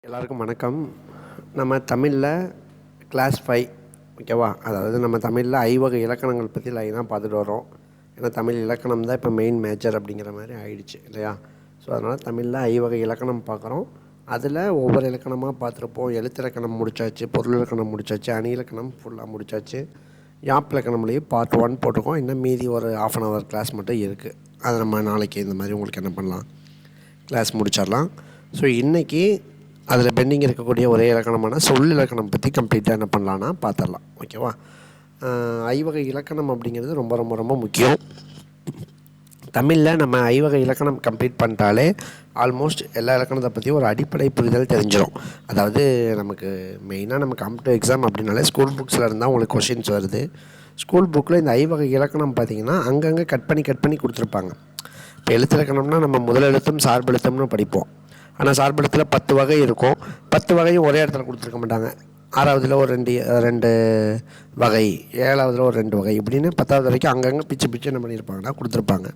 எல்லாருக்கும் வணக்கம். நம்ம தமிழில் கிளாஸ் 5 ஓகேவா, அதாவது நம்ம தமிழில் ஐவகை இலக்கணங்கள் பற்றி லைனாக பார்த்துட்டு வரோம். ஏன்னா தமிழ் இலக்கணம் தான் இப்போ மெயின் மேஜர் அப்படிங்கிற மாதிரி ஆயிடுச்சு இல்லையா. ஸோ அதனால் தமிழில் ஐவகை இலக்கணம் பார்க்குறோம். அதில் ஒவ்வொரு இலக்கணமாக பார்த்துருப்போம். எழுத்திலக்கணம் முடிச்சாச்சு, பொருள் இலக்கணம் முடிச்சாச்சு, அணி இலக்கணம் ஃபுல்லாக முடிச்சாச்சு. யாப் இலக்கணம்லேயே பார்ட் 1 போட்டிருக்கோம். இன்னும் மீதி ஒரு 1/2 hour கிளாஸ் மட்டும் இருக்குது. அதை நம்ம நாளைக்கு இந்த மாதிரி உங்களுக்கு என்ன பண்ணலாம், கிளாஸ் முடிச்சிடலாம். ஸோ இன்றைக்கி அதில் பெண்டிங் இருக்கக்கூடிய ஒரே இலக்கணமான சொல் இலக்கணம் பற்றி கம்ப்ளீட்டாக என்ன பண்ணலான்னா பார்த்துடலாம். ஓகேவா. ஐவகை இலக்கணம் அப்படிங்கிறது ரொம்ப ரொம்ப ரொம்ப முக்கியம். தமிழில் நம்ம ஐவகை இலக்கணம் கம்ப்ளீட் பண்ணிட்டாலே ஆல்மோஸ்ட் எல்லா இலக்கணத்தை பற்றி ஒரு அடிப்படை புரிதல் தெரிஞ்சிடும். அதாவது நமக்கு மெயினாக நம்ம காம்படிட்டிவ் எக்ஸாம் அப்படின்னாலே ஸ்கூல் புக்ஸில் இருந்தால் உங்களுக்கு கொஷின்ஸ் வருது. ஸ்கூல் புக்கில் இந்த ஐவகை இலக்கணம் பார்த்திங்கன்னா அங்கங்கே கட் பண்ணி கொடுத்துருப்பாங்க. இப்போ எழுத்திலக்கணம்னா நம்ம முதல் எழுத்தும் சார்பெழுத்தம்னு படிப்போம். ஆனால் சார்பெழுத்தில் 10 வகை இருக்கும். 10 வகையும் ஒரே இடத்துல கொடுத்துருக்க மாட்டாங்க. 6வதுல ஒரு 2 வகை, 7வதுல ஒரு 2 வகை, இப்படின்னு 10வது வரைக்கும் அங்கங்கே பிச்சு என்ன பண்ணியிருப்பாங்கன்னா கொடுத்துருப்பாங்க.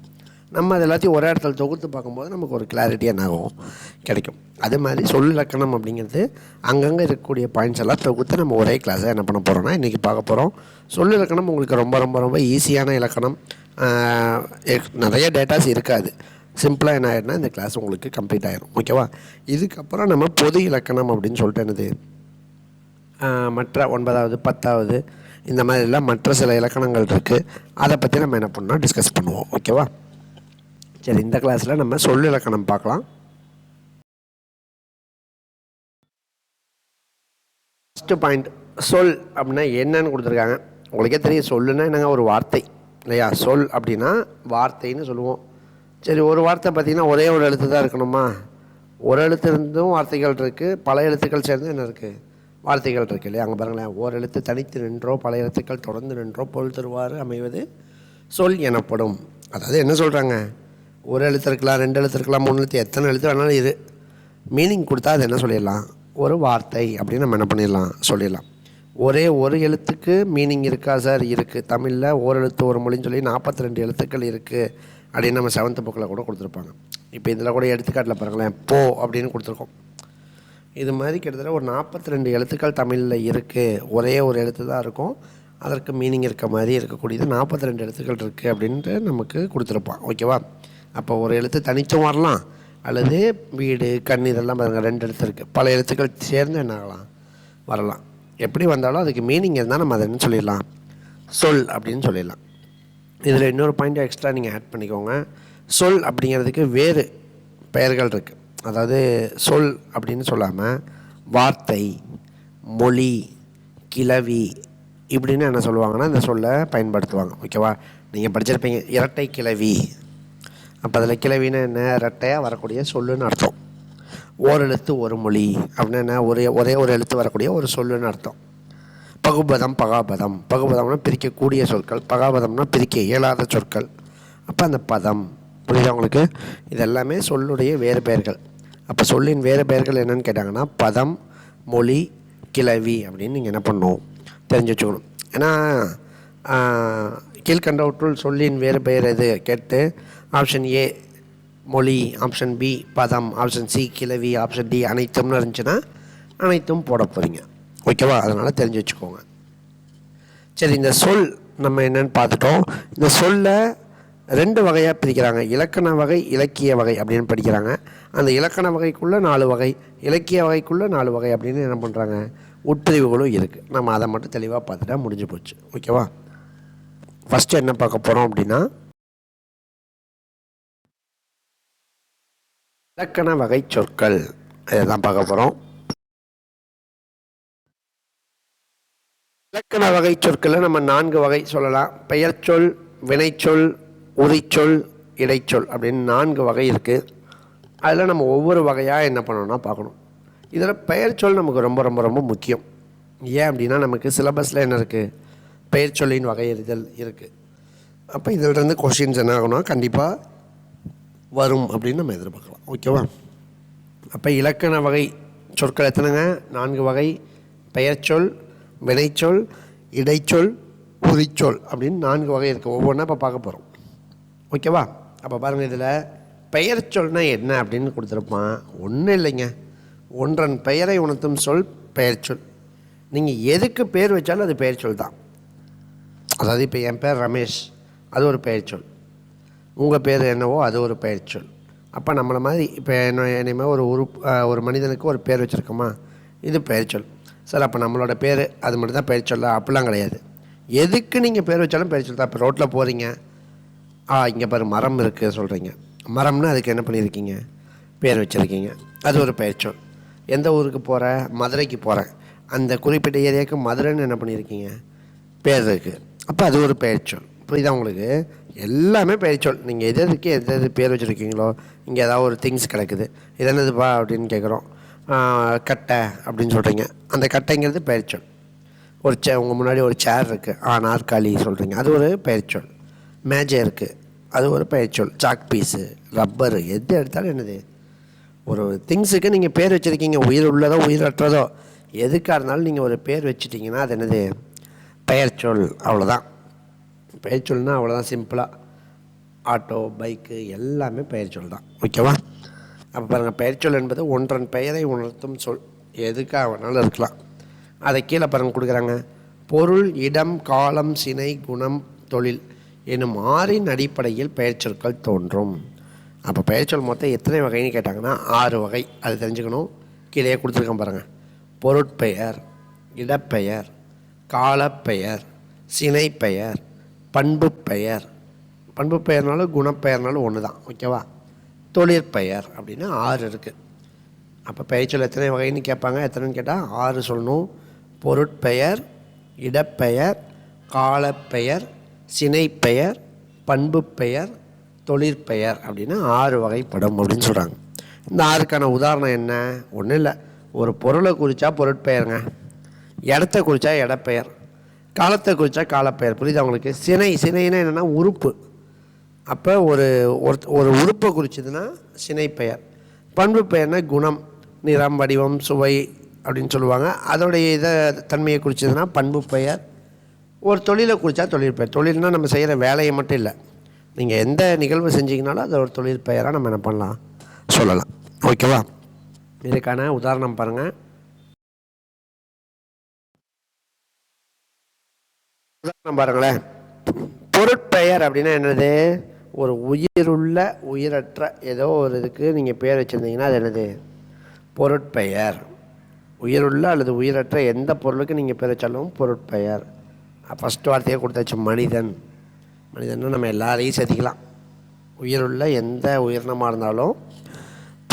நம்ம அது எல்லாத்தையும் ஒரே இடத்துல தொகுத்து பார்க்கும்போது நமக்கு ஒரு கிளாரிட்டி என்னாகும் கிடைக்கும். அது மாதிரி சொல் இலக்கணம் அப்படிங்கிறது அங்கங்கே இருக்கக்கூடிய பாயிண்ட்ஸ் எல்லாம் தொகுத்து நம்ம ஒரே கிளாஸாக என்ன பண்ண போகிறோம்னா இன்றைக்கி பார்க்க போகிறோம். சொல் இலக்கணம் உங்களுக்கு ரொம்ப ரொம்ப ரொம்ப ஈஸியான இலக்கணம். நிறைய டேட்டாஸ் இருக்காது. சிம்பிளாக என்ன ஆகிடுனா இந்த கிளாஸ் உங்களுக்கு கம்ப்ளீட் ஆகிடும். ஓகேவா. இதுக்கப்புறம் நம்ம பொது இலக்கணம் அப்படின்னு சொல்லிட்டு என்னது, மற்ற 9வது 10வது இந்த மாதிரிலாம் மற்ற சில இலக்கணங்கள் இருக்குது. அதை பற்றி நம்ம என்ன பண்ணோம் டிஸ்கஸ் பண்ணுவோம். ஓகேவா. சரி, இந்த கிளாஸில் நம்ம சொல் இலக்கணம் பார்க்கலாம். ஃபஸ்ட்டு பாயிண்ட், சொல் அப்படின்னா என்னன்னு கொடுத்துருக்காங்க. உங்களுக்கே தெரியும், சொல்லுன்னா என்னங்க, ஒரு வார்த்தை இல்லையா. சொல் அப்படின்னா வார்த்தைன்னு சொல்லுவோம். சரி, ஒரு வார்த்தை பார்த்திங்கன்னா ஒரே ஒரு எழுத்து தான் இருக்கணுமா? ஒரு எழுத்து இருந்தும் வார்த்தைகள் இருக்குது, பல எழுத்துக்கள் சேர்ந்து என்ன இருக்குது, வார்த்தைகள் இருக்குது இல்லையா. அங்கே பாருங்களேன், ஒரு எழுத்து தனித்து நின்றோ பல எழுத்துக்கள் தொடர்ந்து நின்றோ பொருள் தருவாறு அமைவது சொல் எனப்படும். அதாவது என்ன சொல்கிறாங்க, ஒரு எழுத்து இருக்கலாம், 2 எழுத்து இருக்கலாம், 3 எழுத்து, எத்தனை எழுத்து வேணாலும் இது மீனிங் கொடுத்தா அது என்ன சொல்லிடலாம், ஒரு வார்த்தை அப்படின்னு நம்ம என்ன பண்ணிடலாம் சொல்லிடலாம். ஒரே ஒரு எழுத்துக்கு மீனிங் இருக்கா சார்? இருக்குது. தமிழில் ஒரு எழுத்து ஒரு மொழின்னு சொல்லி 42 எழுத்துக்கள் இருக்குது அப்படின்னு நம்ம 7th புக்கில் கூட கொடுத்துருப்பாங்க. இப்போ இதில் கூட எடுத்துக்காட்டில் பாருங்களேன், போ அப்படின்னு கொடுத்துருக்கோம். இது மாதிரி கிட்டத்தட்ட ஒரு 42 எழுத்துக்கள் தமிழில் இருக்குது. ஒரே ஒரு எழுத்து தான் இருக்கும், அதற்கு மீனிங் இருக்க மாதிரி இருக்கக்கூடியது 42 எழுத்துக்கள் இருக்குது அப்படின்ட்டு நமக்கு கொடுத்துருப்பான். ஓகேவா. அப்போ ஒரு எழுத்து தனித்தும் வரலாம், அல்லது வீடு கண் இதெல்லாம் பாருங்கள் 2 எழுத்து இருக்குது, பல எழுத்துக்கள் சேர்ந்து என்ன ஆகலாம், வரலாம். எப்படி வந்தாலும் அதுக்கு மீனிங் இருந்தால் நம்ம அதை என்ன சொல்லிடலாம், சொல் அப்படின்னு சொல்லிடலாம். இதில் இன்னொரு பாயிண்ட் எக்ஸ்ட்ரா நீங்கள் ஆட் பண்ணிக்கோங்க. சொல் அப்படிங்கிறதுக்கு வேறு பெயர்கள் இருக்குது. அதாவது சொல் அப்படின்னு சொல்லாமல் வார்த்தை, மொழி, கிளவி இப்படின்னு என்ன சொல்லுவாங்கன்னா இந்த சொல்லை பயன்படுத்துவாங்க. ஓகேவா. நீங்கள் படிச்சிருப்பீங்க இரட்டை கிளவி. அப்போ அதில் கிளவின்னு என்ன, இரட்டையாக வரக்கூடிய சொல்லுன்னு அர்த்தம். ஓர் எழுத்து ஒரு மொழி அப்படின்னா என்ன, ஒரே ஒரு எழுத்து வரக்கூடிய ஒரு சொல்லுன்னு அர்த்தம். பகுபதம் பகாபதம், பகுபதம்னா பிரிக்கக்கூடிய சொற்கள், பகாபதம்னா பிரிக்க இயலாத சொற்கள். அப்போ அந்த பதம் புரியுதா உங்களுக்கு. இதெல்லாமே சொல்லுடைய வேறு பெயர்கள். அப்போ சொல்லின் வேறு பெயர்கள் என்னென்னு கேட்டாங்கன்னா பதம், மொழி, கிளவி அப்படின்னு நீங்கள் என்ன பண்ணணும் தெரிஞ்சு வச்சுக்கணும். ஏன்னா கீழ்கண்டவற்றுள் சொல்லின் வேறு பெயர் எது கேட்டு ஆப்ஷன் ஏ மொழி, ஆப்ஷன் பி பதம், ஆப்ஷன் சி கிளவி, ஆப்ஷன் டி அனைத்தும்னு இருந்துச்சுன்னா அனைத்தும் போட போகிறீங்க. ஓகேவா. அதனால் தெரிஞ்சு வச்சுக்கோங்க. சரி, இந்த சொல் நம்ம என்னென்னு பார்த்துட்டோம். இந்த சொல்லை 2 வகையாக பிரிக்கிறாங்க. இலக்கண வகை, இலக்கிய வகை அப்படின்னு படிக்கிறாங்க. அந்த இலக்கண வகைக்குள்ளே 4 வகை, இலக்கிய வகைக்குள்ளே 4 வகை அப்படின்னு என்ன பண்ணுறாங்க, உட்பிரிவுகளும் இருக்குது. நம்ம அதை மட்டும் தெளிவாக பார்த்துட்டா முடிஞ்சு போச்சு. ஓகேவா. ஃபஸ்ட்டு என்ன பார்க்க போகிறோம் அப்படின்னா இலக்கண வகை சொற்கள், இதை தான் பார்க்க போகிறோம். இலக்கண வகை சொற்களில் நம்ம 4 வகை சொல்லலாம். பெயர்ச்சொல், வினைச்சொல், உரிச்சொல், இடைச்சொல் அப்படின்னு 4 வகை இருக்குது. அதில் நம்ம ஒவ்வொரு வகையாக என்ன பண்ணணும்னா பார்க்கணும். இதில் பெயர்ச்சொல் நமக்கு ரொம்ப ரொம்ப ரொம்ப முக்கியம். ஏன் அப்படின்னா நமக்கு சிலபஸில் என்ன இருக்குது, பெயர்ச்சொல்லின் வகையறிதல் இருக்குது. அப்போ இதிலிருந்து கொஷின்ஸ் என்ன ஆகணும், கண்டிப்பாக வரும் அப்படின்னு நம்ம எதிர்பார்க்கலாம். ஓகேவா. அப்போ இலக்கண வகை சொற்கள் எத்தனைங்க, 4 வகை. பெயர்ச்சொல், வினைச்சொல், இடைச்சொல், உரிச்சொல் அப்படின்னு 4 வகை இருக்குது. ஒவ்வொன்றா இப்போ பார்க்க போகிறோம். ஓகேவா. அப்போ பாருங்கள், இதில் பெயர்ச்சொல்னால் என்ன அப்படின்னு கொடுத்துருப்பான். ஒன்றும் இல்லைங்க, ஒன்றன் பெயரை உணர்த்தும் சொல் பெயர் சொல். நீங்கள் எதுக்கு பேர் வச்சாலும் அது பெயர் சொல் தான். அதாவது இப்போ என் பேர் ரமேஷ், அது ஒரு பெயர் சொல். உங்கள் பேர் என்னவோ அது ஒரு பெயர் சொல். அப்போ நம்மளை மாதிரி இப்போ என்னையுமே ஒரு மனிதனுக்கு ஒரு பேர் வச்சுருக்கோமா, இது பெயர் சொல். சார் அப்போ நம்மளோட பேர் அது மட்டும் தான் பெயர் சொல்ல அப்படிலாம் கிடையாது. எதுக்கு நீங்கள் பேர் வச்சாலும் பெயர் சொல் தான். இப்போ ரோட்டில் போகிறீங்க, இங்கே பாரு மரம் இருக்குது சொல்கிறீங்க. மரம்னா அதுக்கு என்ன பண்ணியிருக்கீங்க, பேர் வச்சுருக்கீங்க, அது ஒரு பெயர் சொல். எந்த ஊருக்கு போகிற, மதுரைக்கு போகிறேன், அந்த குறிப்பிட்ட ஏரியாவுக்கு மதுரைன்னு என்ன பண்ணியிருக்கீங்க, பேர் இருக்குது, அப்போ அது ஒரு பெயர் சொல். புரியுதா உங்களுக்கு? எல்லாமே பெயர் சொல். நீங்கள் எது பேர் வச்சுருக்கீங்களோ, இங்கே ஏதாவது ஒரு திங்ஸ் கிடக்குது, இது என்னதுப்பா அப்படின்னு கேட்குறோம், கட்டை அப்படின்னு சொல்கிறீங்க, அந்த கட்டைங்கிறது பெயர் சொல். உங்கள் முன்னாடி ஒரு சேர் இருக்குது, நாற்காலி சொல்கிறீங்க, அது ஒரு பெயர் சொல். மேஜை இருக்குது, அது ஒரு பெயர் சொல். சாக் பீஸு, ரப்பரு, எது எடுத்தாலும் என்னது ஒரு திங்ஸுக்கு நீங்கள் பேர் வச்சுருக்கீங்க. உயிர் உள்ளதோ உயிரற்றதோ எதுக்காக இருந்தாலும் நீங்கள் ஒரு பேர் வச்சுட்டிங்கன்னா அது என்னது, பெயர் சொல். அவ்வளோதான். பெயர் சொல்னால் அவ்வளோதான், சிம்பிளாக. ஆட்டோ, பைக்கு எல்லாமே பெயர் சொல் தான். ஓகேவா? அப்போ பாருங்கள், பெயர் சொல் என்பது ஒன்றன் பெயரை உணர்த்தும் சொல். எதுக்காக வேணாலும் இருக்கலாம். அதை கீழே பாருங்கள் கொடுக்குறாங்க. பொருள், இடம், காலம், சினை, குணம், தொழில் எனும் 6 அடிப்படையில் பெயர் சொற்கள் தோன்றும். அப்போ பெயர் சொல் மொத்தம் எத்தனை வகைன்னு கேட்டாங்கன்னா 6 வகை. அது தெரிஞ்சுக்கணும். கீழே கொடுத்துருக்கேன் பாருங்கள். பொருட்பெயர், இடப்பெயர், காலப்பெயர், சினைப்பெயர், பண்பு பெயர். பண்பு பெயர்னாலும் குணப்பெயர்னாலும் ஒன்று தான். ஓகேவா? தொழிற்பெயர் அப்படின்னு 6 இருக்குது. அப்போ பெயர் சொல் எத்தனை வகைன்னு கேட்பாங்க. எத்தனைன்னு கேட்டால் 6 சொல்லணும். பொருட்பெயர், இடப்பெயர், காலப்பெயர், சினைப்பெயர், பண்பு பெயர், தொழிற்பெயர் அப்படின்னு 6 வகைப்படும் அப்படின்னு சொல்கிறாங்க. இந்த 6க்கான உதாரணம் என்ன? ஒன்றும் இல்லை. ஒரு பொருளை குறித்தா பொருட்பெயருங்க, இடத்த குறித்தா இடப்பெயர், காலத்தை குறித்தா காலப்பெயர். புரியுது அவங்களுக்கு? சினைனா என்னென்னா உறுப்பு. அப்போ ஒரு உறுப்பை குறிச்சதுன்னா சினைப்பெயர். பண்பு பெயர்னா குணம், நிறம், வடிவம், சுவை அப்படின்னு சொல்லுவாங்க. அதோடைய தன்மையை குறிச்சதுன்னா பண்பு பெயர். ஒரு தொழிலை குறித்தா தொழிற்பெயர். தொழில்னால் நம்ம செய்கிற வேலையை மட்டும் இல்லை, நீங்கள் எந்த நிகழ்வு செஞ்சீங்கனாலும் அது ஒரு தொழிற்பெயராக நம்ம என்ன பண்ணலாம், சொல்லலாம். ஓகேவா? இதுக்கான உதாரணம் பாருங்கள். உதாரணம் பாருங்களேன். பொருட்பெயர் அப்படின்னா என்னது? ஒரு உயிருள்ள உயிரற்ற ஏதோ ஒரு இதுக்கு நீங்கள் பேர் வச்சுருந்தீங்கன்னா அது என்னது? பொருட்பெயர். உயிருள்ள அல்லது உயிரற்ற எந்த பொருளுக்கு நீங்கள் பேர் வச்சாலும் பொருட்பெயர். ஃபஸ்ட்டு வார்த்தையே கொடுத்தாச்சு, மனிதன். மனிதன்னா நம்ம எல்லாரையும் சேர்த்திக்கலாம். உயிருள்ள எந்த உயிரினமாக இருந்தாலும்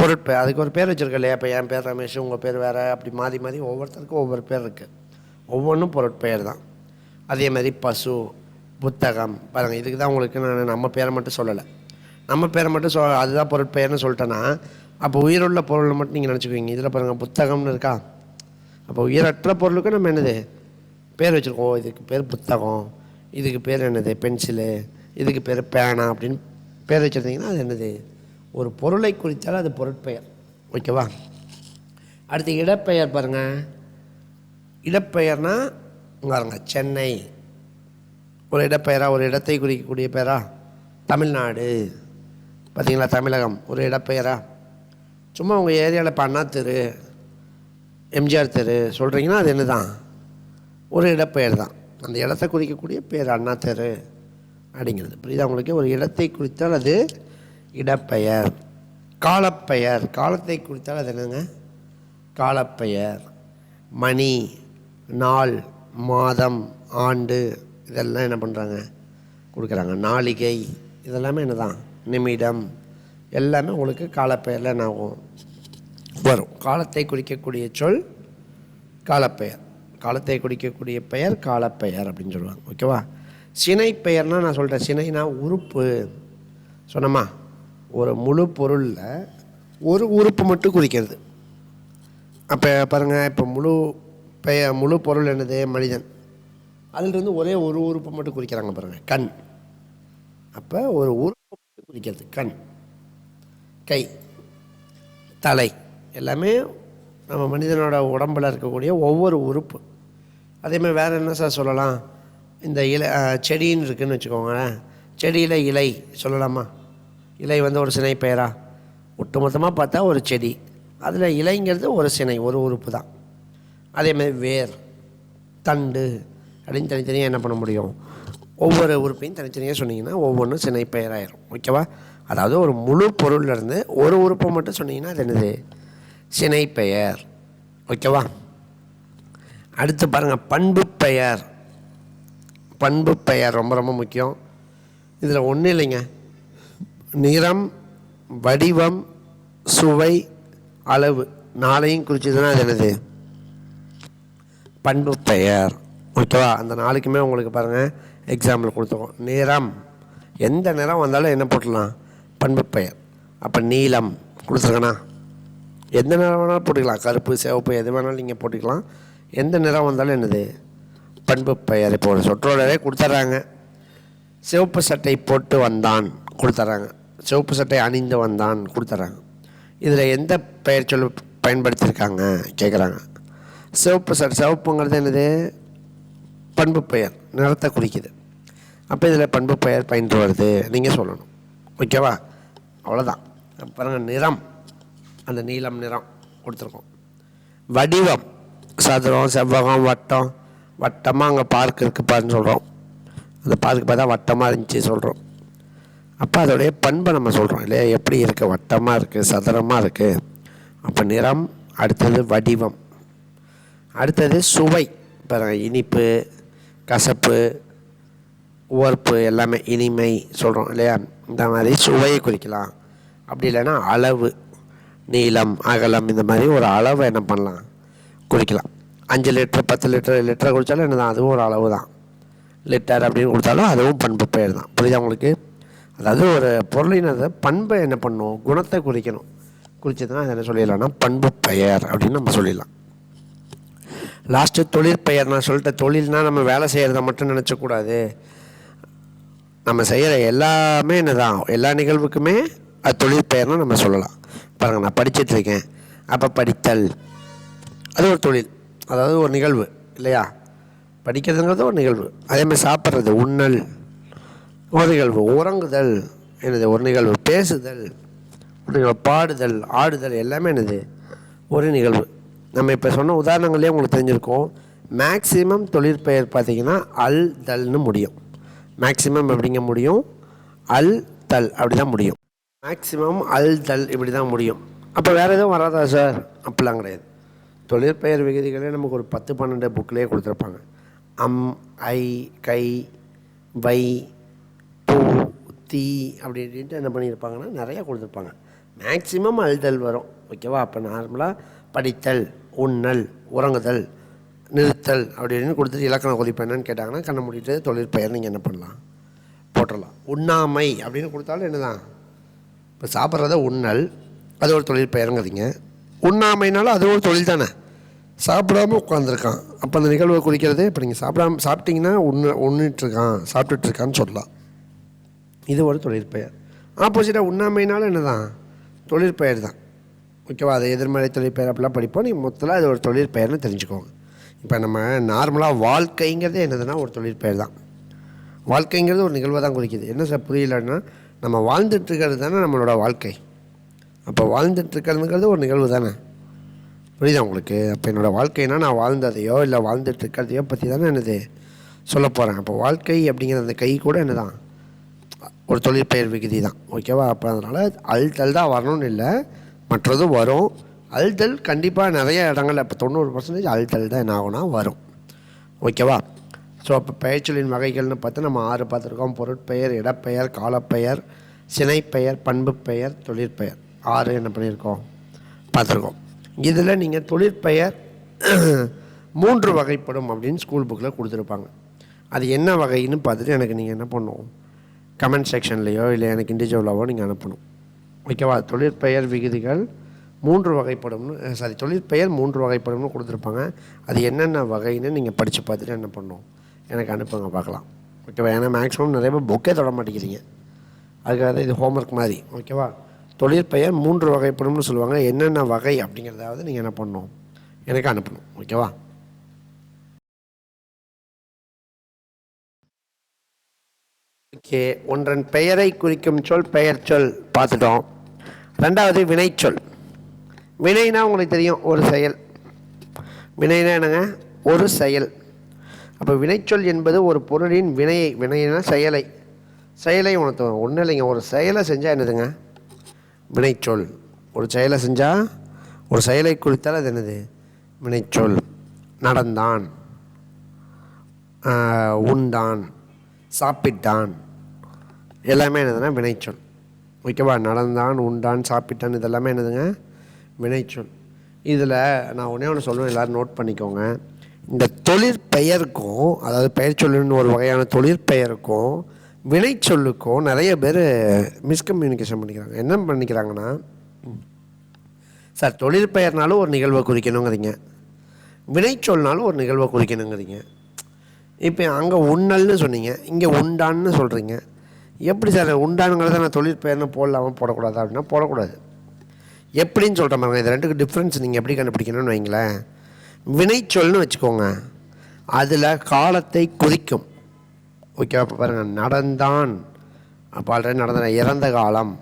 பொருட்பெயர். அதுக்கு ஒரு பேர் வச்சுருக்க இல்லையா? இப்போ என் பேர் ரமேஷ், உங்கள் பேர் வேறு, அப்படி மாறி ஒவ்வொருத்தருக்கும் ஒவ்வொரு பேர் இருக்குது. ஒவ்வொன்றும் பொருட்பெயர் தான். அதே மாதிரி பசு, புத்தகம் பாருங்கள். இதுக்கு தான் உங்களுக்கு நான் நம்ம பேரை மட்டும் சொல்லலை. நம்ம பேரை மட்டும் அதுதான் பொருட்பெயர்னு சொல்லிட்டேன்னா அப்போ உயிருள்ள பொருளை மட்டும் நீங்கள் நினச்சிக்குவீங்க. இதில் பாருங்கள், புத்தகம்னு இருக்கா. அப்போ உயிரற்ற பொருளுக்கு நம்ம என்னது பேர் வச்சுருக்கோம். இதுக்கு பேர் புத்தகம், இதுக்கு பேர் என்னது பென்சிலு, இதுக்கு பேர் பேனா அப்படின்னு பேர் வச்சுருந்தீங்கன்னா அது என்னது? ஒரு பொருளை குறித்தாலும் அது பொருட்பெயர். ஓகேவா? அடுத்து இடப்பெயர் பாருங்கள். இடப்பெயர்னா பாருங்க, சென்னை ஒரு இடப்பெயரா, ஒரு இடத்தை குறிக்கக்கூடிய பேரா. தமிழ்நாடு பார்த்திங்களா, தமிழகம் ஒரு இடப்பெயரா. சும்மா உங்கள் ஏரியாவில் இப்போ அண்ணா தெரு, எம்ஜிஆர் தெரு சொல்கிறீங்கன்னா அது என்ன தான்? ஒரு இடப்பெயர் தான். அந்த இடத்தை குறிக்கக்கூடிய பேர் அண்ணா தெரு அப்படிங்கிறது. புரியுதா உங்களுக்கு? ஒரு இடத்தை குறித்தால் அது இடப்பெயர். காலப்பெயர், காலத்தை குறித்தால் அது என்னங்க? காலப்பெயர். மணி, நாள், மாதம், ஆண்டு இதெல்லாம் என்ன பண்ணுறாங்க, கொடுக்குறாங்க. நாளிகை இதெல்லாமே என்ன தான்? நிமிடம் எல்லாமே உங்களுக்கு காலப்பெயரில் என்ன ஆகும், வரும். காலத்தை குறிக்கக்கூடிய சொல் காலப்பெயர். காலத்தை குறிக்கக்கூடிய பெயர் காலப்பெயர் அப்படின்னு சொல்லுவாங்க. ஓகேவா? சினை பெயர்னால் நான் சொல்கிறேன். சினைனா உறுப்பு சொன்னோமா. ஒரு முழு பொருளில் ஒரு உறுப்பு மட்டும் குறிக்கிறது. அப்போ பாருங்கள், இப்போ முழு பொருள் என்னது? மனிதன். அதிலிருந்து ஒரே ஒரு உறுப்பு மட்டும் குறிக்கிறாங்க பாருங்கள், கண். அப்போ ஒரு உறுப்பு மட்டும் குறிக்கிறது கண். கை, தலை எல்லாமே நம்ம மனிதனோட உடம்பில் இருக்கக்கூடிய ஒவ்வொரு உறுப்பு. அதேமாதிரி வேறு என்ன சார் சொல்லலாம்? இந்த செடின்னு இருக்குதுன்னு வச்சுக்கோங்களேன். செடியில் இலை சொல்லலாமா? இலை வந்து ஒரு சினை பெயரா? ஒட்டுமொத்தமாக பார்த்தா ஒரு செடி. அதில் இலைங்கிறது ஒரு சினை, ஒரு உறுப்பு தான். அதேமாதிரி வேர், தண்டு அப்படின்னு தனித்தனியாக என்ன பண்ண முடியும், ஒவ்வொரு உறுப்பையும் தனித்தனியாக சொன்னீங்கன்னா ஒவ்வொன்றும் சினை பெயராயிரும். ஓகேவா? அதாவது ஒரு முழு பொருள்லேருந்து ஒரு உறுப்பை மட்டும் சொன்னீங்கன்னா அது என்னது, சினை பெயர். ஓகேவா? அடுத்து பாருங்கள், பண்பு பெயர். பண்பு பெயர் ரொம்ப ரொம்ப முக்கியம். இதில் ஒன்றும் இல்லைங்க, நிறம், வடிவம், சுவை, அளவு, நாளையும் குறிச்சதுன்னா அது என்னது, பண்பு பெயர். ஓகேவா? அந்த நாளைக்குமே உங்களுக்கு பாருங்கள் எக்ஸாம்பிள் கொடுத்துருக்கோம். நிறம், எந்த நிறம் வந்தாலும் என்ன போட்டுடலாம், பண்பு பெயர். அப்போ நீலம் கொடுத்துருக்கண்ணா, எந்த நிறம் வேணாலும் போட்டுக்கலாம், கருப்பு, சிவப்பு எது வேணாலும் நீங்கள் போட்டுக்கலாம். எந்த நிறம் வந்தாலும் என்னது, பண்பு பெயர். இப்போ ஒரு சொற்றொடரே கொடுத்துட்றாங்க, சிவப்பு சட்டை போட்டு வந்தான் கொடுத்துட்றாங்க, சிவப்பு சட்டை அணிந்து வந்தான் கொடுத்துட்றாங்க. இதில் எந்த பெயர் சொல் பயன்படுத்தியிருக்காங்க கேட்குறாங்க. சிவப்பு சட்டை, சிவப்புங்கிறது என்னது, பண்பு பெயர், நிறத்தை குறிக்குது. அப்போ இதில் பண்பு பெயர் பயின்று வருது நீங்கள் சொல்லணும். ஓகேவா? அவ்வளோதான். பாருங்கள், நிறம், அந்த நீலம் நிறம் கொடுத்துருக்கோம். வடிவம், சதுரம், செவ்வகம், வட்டம். வட்டமாக அங்கே பார்க் இருக்குப்பான்னு சொல்கிறோம், அந்த பார்க்கு பார்த்தா வட்டமாக இருந்துச்சு சொல்கிறோம். அப்போ அதோடைய பண்பை நம்ம சொல்கிறோம் இல்லையா, எப்படி இருக்குது, வட்டமாக இருக்குது, சதுரமாக இருக்குது. அப்போ நிறம், அடுத்தது வடிவம், அடுத்தது சுவை. பாருங்கள், இனிப்பு, கசப்பு, உவர்ப்பு எல்லாமே இனிமை சொல்கிறோம் இல்லையா, இந்த மாதிரி சுவையை குறிக்கலாம். அப்படி இல்லைன்னா அளவு, நீளம், அகலம், இந்த மாதிரி ஒரு அளவை என்ன பண்ணலாம், குறிக்கலாம். 5 லிட்டர் 10 லிட்டரை குடித்தாலும் என்ன தான், அதுவும் ஒரு அளவு தான். லிட்டர் அப்படின்னு கொடுத்தாலும் அதுவும் பண்பு பெயர் தான். புரியுதா உங்களுக்கு? அதாவது ஒரு பொருளினது பண்பை என்ன பண்ணணும், குணத்தை குறிக்கணும். குறிச்சதுன்னா அதை என்ன சொல்லிடலாம்னா பண்பு பெயர் அப்படின்னு நம்ம சொல்லிடலாம். லாஸ்ட்டு தொழிற்பெயர். நான் சொல்லிட்டேன், தொழில்னால் நம்ம வேலை செய்கிறத மட்டும் நினச்சக்கூடாது, நம்ம செய்கிற எல்லாமே என்ன தான், எல்லா நிகழ்வுக்குமே அது தொழிற்பெயர்னு நம்ம சொல்லலாம். பாருங்கள், நான் படிச்சிட்ருக்கேன், அப்போ படித்தல் அது ஒரு தொழில், அதாவது ஒரு நிகழ்வு இல்லையா, படிக்கிறதுங்கிறது ஒரு நிகழ்வு. அதேமாதிரி சாப்பிட்றது, உண்ணல் ஒரு நிகழ்வு, உறங்குதல் என்னது ஒரு நிகழ்வு, பேசுதல் ஒரு நிகழ்வு, பாடுதல், ஆடுதல் எல்லாமே என்னது ஒரு நிகழ்வு. நம்ம இப்போ சொன்ன உதாரணங்களே உங்களுக்கு தெரிஞ்சிருக்கும். மேக்சிமம் தொழிற்பெயர் பார்த்திங்கன்னா அல் தல்னு முடியும். மேக்சிமம் எப்படிங்க முடியும், அல் தல் அப்படி தான் முடியும். மேக்சிமம் அல் தல் இப்படி தான் முடியும். அப்போ வேறு எதுவும் வராதா சார்? அப்படிலாம் கிடையாது. தொழிற்பெயர் விகுதிகளே நமக்கு ஒரு 10-12 புக்கிலே கொடுத்துருப்பாங்க. அம், ஐ, கை, வை, பூ, தீ அப்படின்ட்டு என்ன பண்ணியிருப்பாங்கன்னா நிறையா கொடுத்துருப்பாங்க. மேக்சிமம் அழுதல் வரும். ஓகேவா? அப்போ நார்மலாக படித்தல், உண்ணல், உறங்குதல், நிறுத்தல் அப்படின்னு கொடுத்துட்டு இலக்கண குறிப்பு என்னன்னு கேட்டாங்கன்னா கண்ணை மூடிட்டு தொழிற்பெயர் நீங்கள் என்ன பண்ணலாம், போட்டுடலாம். உண்ணாமை அப்படின்னு கொடுத்தாலும் என்ன தான், இப்போ சாப்பிட்றத உண்ணல் அது ஒரு தொழிற்பெயருங்கிறீங்க. உண்ணாமைனாலும் அது ஒரு தொழில் தானே, சாப்பிடாமல் உட்காந்துருக்கான், அப்போ அந்த நிகழ்வை குறிக்கிறது. இப்போ நீங்கள் சாப்பிட்டீங்கன்னா உண்ணிட்டுருக்கான், சாப்பிட்டுட்ருக்கான்னு சொல்லலாம், இது ஒரு தொழிற்பெயர். ஆப்போசிட்டாக உண்ணாமைனாலும் என்ன தான், தொழிற்பெயர் தான். ஓகேவா? அது எதிர்மறை தொழிற்பெயர் அப்படிலாம் படிப்போம். நீங்கள் மொத்தத்தில் அது ஒரு தொழிற்பெயர்னு தெரிஞ்சுக்கோங்க. இப்போ நம்ம நார்மலாக வாழ்க்கைங்கிறதே என்னதுன்னா ஒரு தொழிற்பெயர் தான். வாழ்க்கைங்கிறது ஒரு நிகழ்வை தான் குறிக்குது. என்ன சார் புரியலன்னா, நம்ம வாழ்ந்துட்டுருக்கிறது தானே நம்மளோட வாழ்க்கை. அப்போ வாழ்ந்துட்டுருக்கிறதுங்கிறது ஒரு நிகழ்வு தானே, புரியுதா உங்களுக்கு? அப்போ என்னோடய வாழ்க்கைனா நான் வாழ்ந்ததையோ இல்லை வாழ்ந்துட்டுருக்கிறதையோ பற்றி தானே என்னது சொல்ல போகிறேன். அப்போ வாழ்க்கை அப்படிங்கிற அந்த கை கூட என்ன தான் ஒரு தொழிற்பெயர் விகுதி தான். ஓகேவா? அப்போ அதனால் அழுத்தல் தான் வரணும்னு இல்லை, மற்றதும் வரும். அழுத்தல் கண்டிப்பாக நிறைய இடங்கள், இப்போ 90% அழுத்தல் தான் என்ன ஆகும்னா வரும். ஓகேவா? ஸோ அப்போ பெயர்ச்சொல்லின் வகைகள்னு பார்த்து நம்ம 6 பார்த்துருக்கோம். பொருட்பெயர், இடப்பெயர், காலப்பெயர், சினைப்பெயர், பண்பு பெயர், தொழிற்பெயர் 6 என்ன பண்ணியிருக்கோம் பார்த்துருக்கோம். இதில் நீங்கள் தொழிற்பெயர் 3 வகைப்படும் அப்படின்னு ஸ்கூல் புக்கில் கொடுத்துருப்பாங்க. அது என்ன வகைன்னு பார்த்துட்டு எனக்கு நீங்கள் என்ன பண்ணணும், கமெண்ட் செக்ஷன்லேயோ இல்லை எனக்கு இண்டிவிஜுவலாவோ நீங்கள் அனுப்பணும். ஓகேவா? தொழிற்பெயர் விகுதிகள் 3 வகைப்படும்னு தொழிற்பெயர் 3 வகைப்படும்னு கொடுத்துருப்பாங்க. அது என்னென்ன வகைன்னு நீங்கள் படித்து பார்த்துட்டு என்ன பண்ணணும், எனக்கு அனுப்புங்க பார்க்கலாம். ஓகேவா? ஏன்னா மேக்ஸிமம் நிறைய பேர் புக்கே தொட மாட்டேங்கிறீங்க, அதுக்காக தான் இது ஹோம்ஒர்க் மாதிரி. ஓகேவா? தொழிற்பெயர் 3 வகைப்படும்னு சொல்லுவாங்க. என்னென்ன வகை அப்படிங்கிறதாவது நீங்கள் என்ன பண்ணணும், எனக்கு அனுப்பணும். ஓகேவா? ஓகே, ஒன்றன் பெயரை குறிக்கும் சொல் பெயர் சொல் பார்த்துட்டோம். 2வது வினைச்சொல். வினைனா உங்களுக்கு தெரியும், ஒரு செயல். வினைனா என்னங்க? ஒரு செயல். அப்போ வினைச்சொல் என்பது ஒரு பொருளின் வினையை, வினைனா செயலை உணர்த்துவோம். ஒன்றும் இல்லைங்க, ஒரு செயலை செஞ்சால் என்னதுங்க? வினைச்சொல். ஒரு செயலை செஞ்சால், ஒரு செயலை குறித்தால் அது என்னது? வினைச்சொல். நடந்தான், உண்டான், சாப்பிட்டான், எல்லாமே என்னதுன்னா வினைச்சொல். ஓகேவா? நடந்தான், உண்டான், சாப்பிட்டான், இதெல்லாமே என்னதுங்க? வினைச்சொல். இதில் நான் ஒன்று சொல்லுவேன், எல்லோரும் நோட் பண்ணிக்கோங்க. இந்த தொழிற்பெயருக்கும், அதாவது பெயர் சொல்லுன்னு ஒரு வகையான தொழிற்பெயருக்கும் வினைச்சொல்லுக்கும் நிறைய பேர் மிஸ்கம்யூனிகேஷன் பண்ணிக்கிறாங்க. என்ன பண்ணிக்கிறாங்கன்னா, சார் தொழிற்பெயர்னாலும் ஒரு நிகழ்வை குறிக்கணுங்கிறீங்க, வினைச்சொல்னாலும் ஒரு நிகழ்வை குறிக்கணுங்கிறீங்க. இப்போ அங்கே உண்ணல்னு சொன்னீங்க, இங்கே உண்டான்னு சொல்கிறீங்க. எப்படி சார் உண்டானுங்கிறத நான் தொழிற்பெயர்னு போடலாமல் போடக்கூடாது அப்படின்னா போடக்கூடாது. எப்படின்னு சொல்கிற மாதிரி இது ரெண்டுக்கு டிஃப்ரென்ஸ் நீங்கள் எப்படி கண்டுபிடிக்கணும்னு வைங்களேன். வினைச்சொல்னு வச்சுக்கோங்க, அதில் காலத்தை குறிக்கும். ஓகே, அப்போ பாருங்கள், நடந்தான், அப்போ ஆல்ரெடி நடந்த இறந்த காலம்,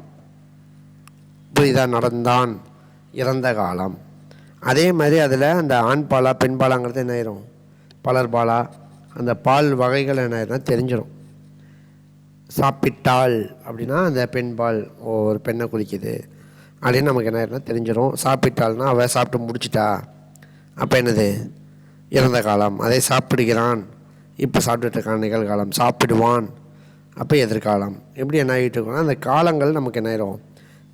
புரியுதா? நடந்தான், இறந்த காலம். அதே மாதிரி அதில் அந்த ஆண் பாலா பெண் பாலாங்கிறது என்ன ஆயிரும்? பலர் பாலா, அந்த பால் வகைகள் என்ன ஆயிரும்னா தெரிஞ்சிடும். சாப்பிட்டாள் அப்படின்னா அந்த பெண் பால் ஒரு பெண்ணை குறிக்குது அப்படின்னு நமக்கு என்ன ஆயிரும்னா தெரிஞ்சிடும். சாப்பிட்டாள்னா அவள் சாப்பிட்டு முடிச்சிட்டா, அப்போ என்னது? இறந்த காலம். அதே சாப்பிடுகிறான், இப்போ சாப்பிட்டுட்டு இருக்கான், நிகழ்காலம். சாப்பிடுவான், அப்போ எதிர்காலம். எப்படி என்ன ஆகிட்டு இருக்கோம்னா அந்த காலங்கள் நமக்கு என்ன ஆயிரும்?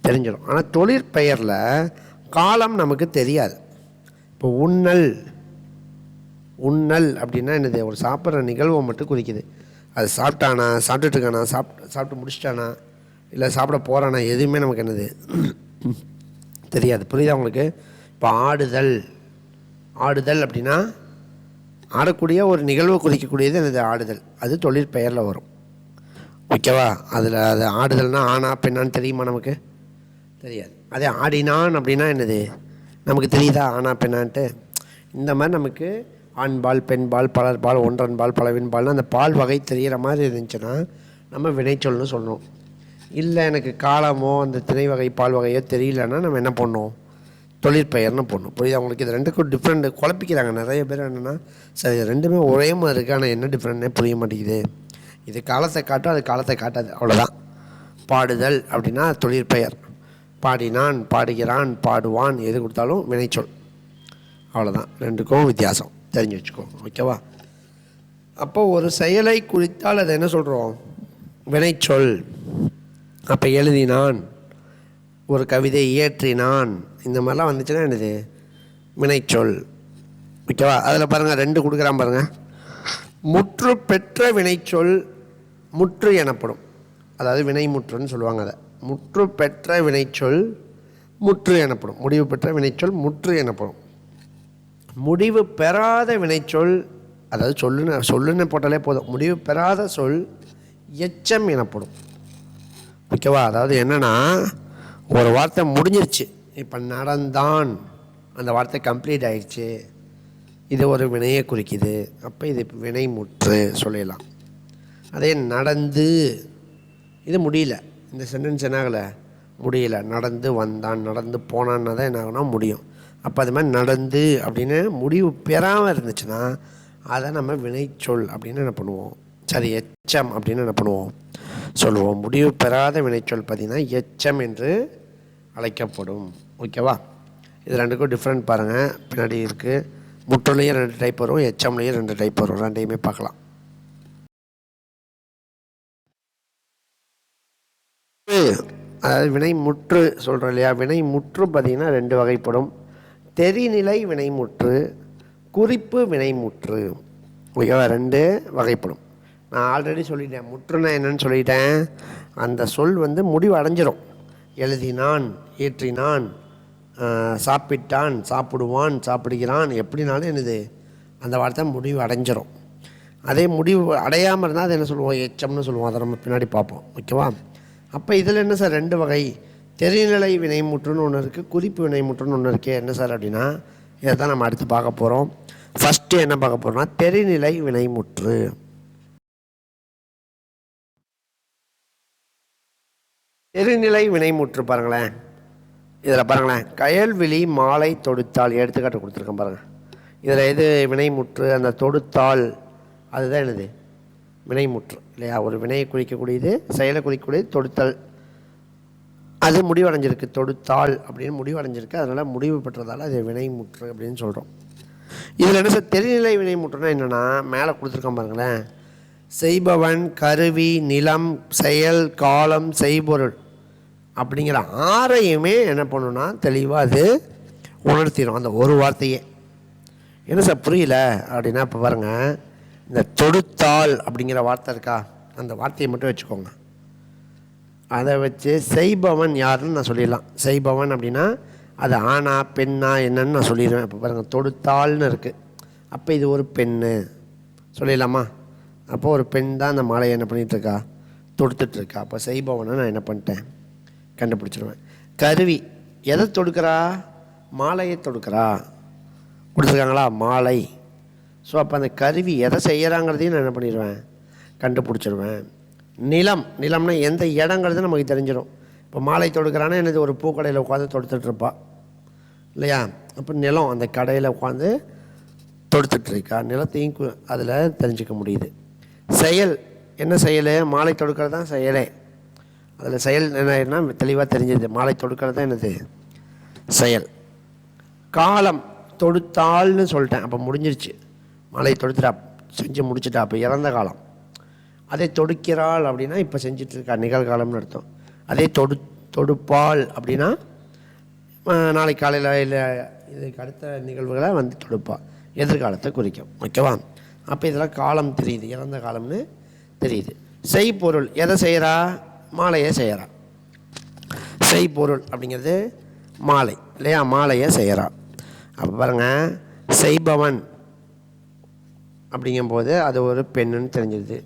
தெரிஞ்சிடும். ஆனால் தொழிற்பெயரில் காலம் நமக்கு தெரியாது. இப்போ உண்ணல் அப்படின்னா என்னது? ஒரு சாப்பிட்ற நிகழ்வை மட்டும் குறிக்குது. அது சாப்பிட்டானா, சாப்பிட்டுட்டு இருக்கானா, சாப்பிட்டு முடிச்சிட்டானா, இல்லை சாப்பிட போகிறானா, எதுவுமே நமக்கு என்னது தெரியாது. புரியுதா உங்களுக்கு? இப்போ ஆடுதல் அப்படின்னா ஆடக்கூடிய ஒரு நிகழ்வை குறிக்கக்கூடியது என்னது? ஆடுதல். அது தொழிற்பெயரில் வரும். ஓகேவா? அதில் அது ஆடுதல்னால் ஆனா பெண்ணான்னு தெரியுமா? நமக்கு தெரியாது. அதே ஆடினான் அப்படின்னா என்னது? நமக்கு தெரியுதா ஆனா பெண்ணான்ட்டு? இந்த மாதிரி நமக்கு ஆண்பால், பெண்பால், பலர்பால், ஒன்றன்பால், பலவின்பால்னு அந்த பால் வகை தெரிகிற மாதிரி இருந்துச்சுன்னா நம்ம வினைச்சொல்னு சொல்லணும். இல்லை எனக்கு காலமோ அந்த திணை வகை பால் வகையோ தெரியலன்னா நம்ம என்ன பண்ணோம்? தொழிற்பெயர்னு போடணும். புரியுது அவங்களுக்கு? இது ரெண்டுக்கும் டிஃப்ரெண்ட் குழப்பிக்கிறாங்க நிறைய பேர். என்னென்னா, சரி ரெண்டுமே ஒரே மாதிரி இருக்குது, ஆனால் என்ன டிஃப்ரெண்ட்னே புரிய மாட்டேங்குது. இது காலத்தை காட்டும், அது காலத்தை காட்டாது, அவ்வளோதான். பாடுதல் அப்படின்னா தொழிற்பெயர். பாடினான், பாடுகிறான், பாடுவான், எது கொடுத்தாலும் வினைச்சொல். அவ்வளோதான், ரெண்டுக்கும் வித்தியாசம் தெரிஞ்சு வச்சுக்கோ. ஓகேவா? அப்போ ஒரு செயலை குறித்தால் அதை என்ன சொல்கிறோம்? வினைச்சொல். அப்போ எழுதினான், ஒரு கவிதை இயற்றினான், இந்த மாதிரிலாம் வந்துச்சுன்னா என்னது? வினைச்சொல். ஓகேவா? அதில் பாருங்கள், ரெண்டு கொடுக்குறான் பாருங்கள். முற்று பெற்ற வினைச்சொல் முற்று எனப்படும். அதாவது வினை முற்றுன்னு சொல்லுவாங்க. அதை முற்று பெற்ற வினைச்சொல் முற்று எனப்படும். முடிவு பெற்ற வினைச்சொல் முற்று எனப்படும். முடிவு பெறாத வினைச்சொல், அதாவது சொல்லுன்னு போட்டாலே போதும், முடிவு பெறாத சொல் எச்சம் எனப்படும். ஓகேவா? அதாவது என்னென்னா, ஒரு வார்த்தை முடிஞ்சிருச்சு, இப்போ நடந்தான், அந்த வார்த்தை கம்ப்ளீட் ஆயிடுச்சு, இது ஒரு வினையை குறிக்குது, அப்போ இது வினை முற்று சொல்லிடலாம். அதே நடந்து, இது முடியல, இந்த சென்டென்ஸ் என்ன ஆகலை? முடியல. நடந்து வந்தான், நடந்து போனான்னா தான் என்ன ஆகுனா முடியும். அப்போ அது மாதிரி நடந்து அப்படின்னு முடிவு பெறாமல் இருந்துச்சுன்னா அதை நம்ம வினைச்சொல் அப்படின்னு என்ன பண்ணுவோம்? சரி, எச்சம் அப்படின்னு என்ன பண்ணுவோம்? சொல்லுவோம். முடிவு பெறாத வினைச்சொல் பார்த்திங்கன்னா எச்சம் என்று அழைக்கப்படும். ஓகேவா? இது ரெண்டுக்கும் டிஃப்ரெண்ட் பாருங்கள், பின்னாடி இருக்குது. முற்றுலையும் 2 டைப் வரும், எச்சம்லேயும் 2 டைப் வரும். ரெண்டையுமே பார்க்கலாம். அதாவது வினை முற்று சொல்கிறோம் இல்லையா? வினை முற்று பார்த்திங்கன்னா 2 வகைப்படும். தெரிநிலை வினைமுற்று, குறிப்பு வினைமுற்று. ஓகேவா? 2 வகைப்படும். நான் ஆல்ரெடி சொல்லிட்டேன், முற்றுனா என்னன்னு சொல்லிட்டேன். அந்த சொல் முடிவு அடைஞ்சிடும். எழுதினான், ஏற்றினான், சாப்பிட்டான், சாப்பிடுவான், சாப்பிடுகிறான், எப்படினாலும் என்னது அந்த வார்த்தை முடிவு அடைஞ்சிடும். அதே முடிவு அடையாமல் இருந்தால் அதை என்ன சொல்லுவோம்? எச்சம்னு சொல்லுவோம். அதை நம்ம பின்னாடி பார்ப்போம். ஓகேவா? அப்போ இதில் என்ன சார் 2 வகை? தெரிநிலை வினைமுற்றுன்னு ஒன்று இருக்குது, குறிப்பு வினைமுற்றுன்னு ஒன்று இருக்குது. என்ன சார் அப்படின்னா, இதை தான் நம்ம அடுத்து பார்க்க போகிறோம். ஃபஸ்ட்டு என்ன பார்க்க போகிறோம்னா தெரிநிலை வினைமுற்று. தெரிநிலை வினைமுற்று பாருங்களேன். இதில் பாருங்களேன், கயல்விழி மாலை தொடுத்தாள் எடுத்துக்காட்டு கொடுத்துருக்கேன் பாருங்கள். இதில் எது வினைமுற்று? அந்த தொடுத்தாள் அதுதான் என்னது வினைமுற்று இல்லையா? ஒரு வினையை குறிக்கக்கூடியது, செயலை குறிக்கக்கூடியது தொடுத்தல். அது முடிவடைஞ்சிருக்கு, தொடுத்தாள் அப்படின்னு முடிவடைஞ்சிருக்கு. அதனால் முடிவு பெற்றதால் அது வினைமுற்று அப்படின்னு சொல்கிறோம். இதில் என்ன சார் தெரிநிலை வினைமுற்றுனா என்னென்னா, மேலே கொடுத்துருக்கோம் பாருங்களேன், செய்பவன், கருவி, நிலம், செயல், காலம், செய்பொருள் அப்படிங்கிற ஆறையுமே என்ன பண்ணுன்னா தெளிவாக அது உணர்த்திடும் அந்த ஒரு வார்த்தையே. என்ன சார் புரியல அப்படின்னா, இப்போ பாருங்கள், இந்த தொடுத்தாள் அப்படிங்கிற வார்த்தை இருக்கா, அந்த வார்த்தையை மட்டும் வச்சுக்கோங்க. அதை வச்சு செய்பவன் யாருன்னு நான் சொல்லிடலாம். செய்பவன் அப்படின்னா அது ஆணா பெண்ணா என்னன்னு நான் சொல்லிடுவேன். இப்போ பாருங்கள், தொடுத்தாள்னு இருக்குது, அப்போ இது ஒரு பெண்ணு சொல்லிடலாமா? அப்போது ஒரு பெண் தான் அந்த மாலையை என்ன பண்ணிகிட்ருக்கா, தொடுத்துட்ருக்கா. அப்போ செய்பவனை நான் என்ன பண்ணிட்டேன், கண்டுபிடிச்சிடுவேன். கருவி எதை தொடுக்கிறா? மாலையை தொடுக்கிறா. கொடுத்துருக்காங்களா மாலை. ஸோ அப்போ அந்த கருவி எதை செய்கிறாங்கிறதையும் நான் என்ன பண்ணிடுவேன், கண்டுபிடிச்சிடுவேன். நிலம், நிலம்னா எந்த இடங்கிறது நமக்கு தெரிஞ்சிடும். இப்போ மாலை தொடுக்கிறான்னா என்னது, ஒரு பூக்கடையில் உட்காந்து தொடுத்துட்ருப்பா இல்லையா? அப்போ நிலம், அந்த கடையில் உட்காந்து தொடுத்துட்ருக்கா, நிலத்தையும் அதில் தெரிஞ்சிக்க முடியுது. செயல் என்ன செயல்? மாலை தொடுக்கிறது தான் செயலே. அதில் செயல் என்ன தெளிவாக தெரிஞ்சுது, மாலை தொடுக்கிறது தான் என்னது செயல். காலம் தொடுத்தாள்னு சொல்லிட்டேன், அப்போ முடிஞ்சிருச்சு, மாலை தொடுத்துட்டா, செஞ்சு முடிச்சுட்டா, அப்போ இறந்த காலம். அதை தொடுக்கிறாள் அப்படின்னா இப்போ செஞ்சிட்ருக்கா, நிகழ்காலம்னு அர்த்தம். அதே தொடுப்பாள் அப்படின்னா நாளைக்கு காலையில் இல்லை இதுக்கு அடுத்த நிகழ்வுகளை வந்து தொடுப்பாள், எதிர்காலத்தை குறிக்கும். ஓகேவா? அப்போ இதெல்லாம் காலம் தெரியுது, இறந்த காலம்னு தெரியுது. செய்பொருள் எதை செய்கிறா? மாலையை செய்கிறா. செய்பொருள் அப்படிங்கிறது மாலை இல்லையா? மாலையை செய்கிறா. அப்போ பாருங்கள், செய்பவன் அப்படிங்கும்போது அது ஒரு பெண்ணுன்னு தெரிஞ்சிருது.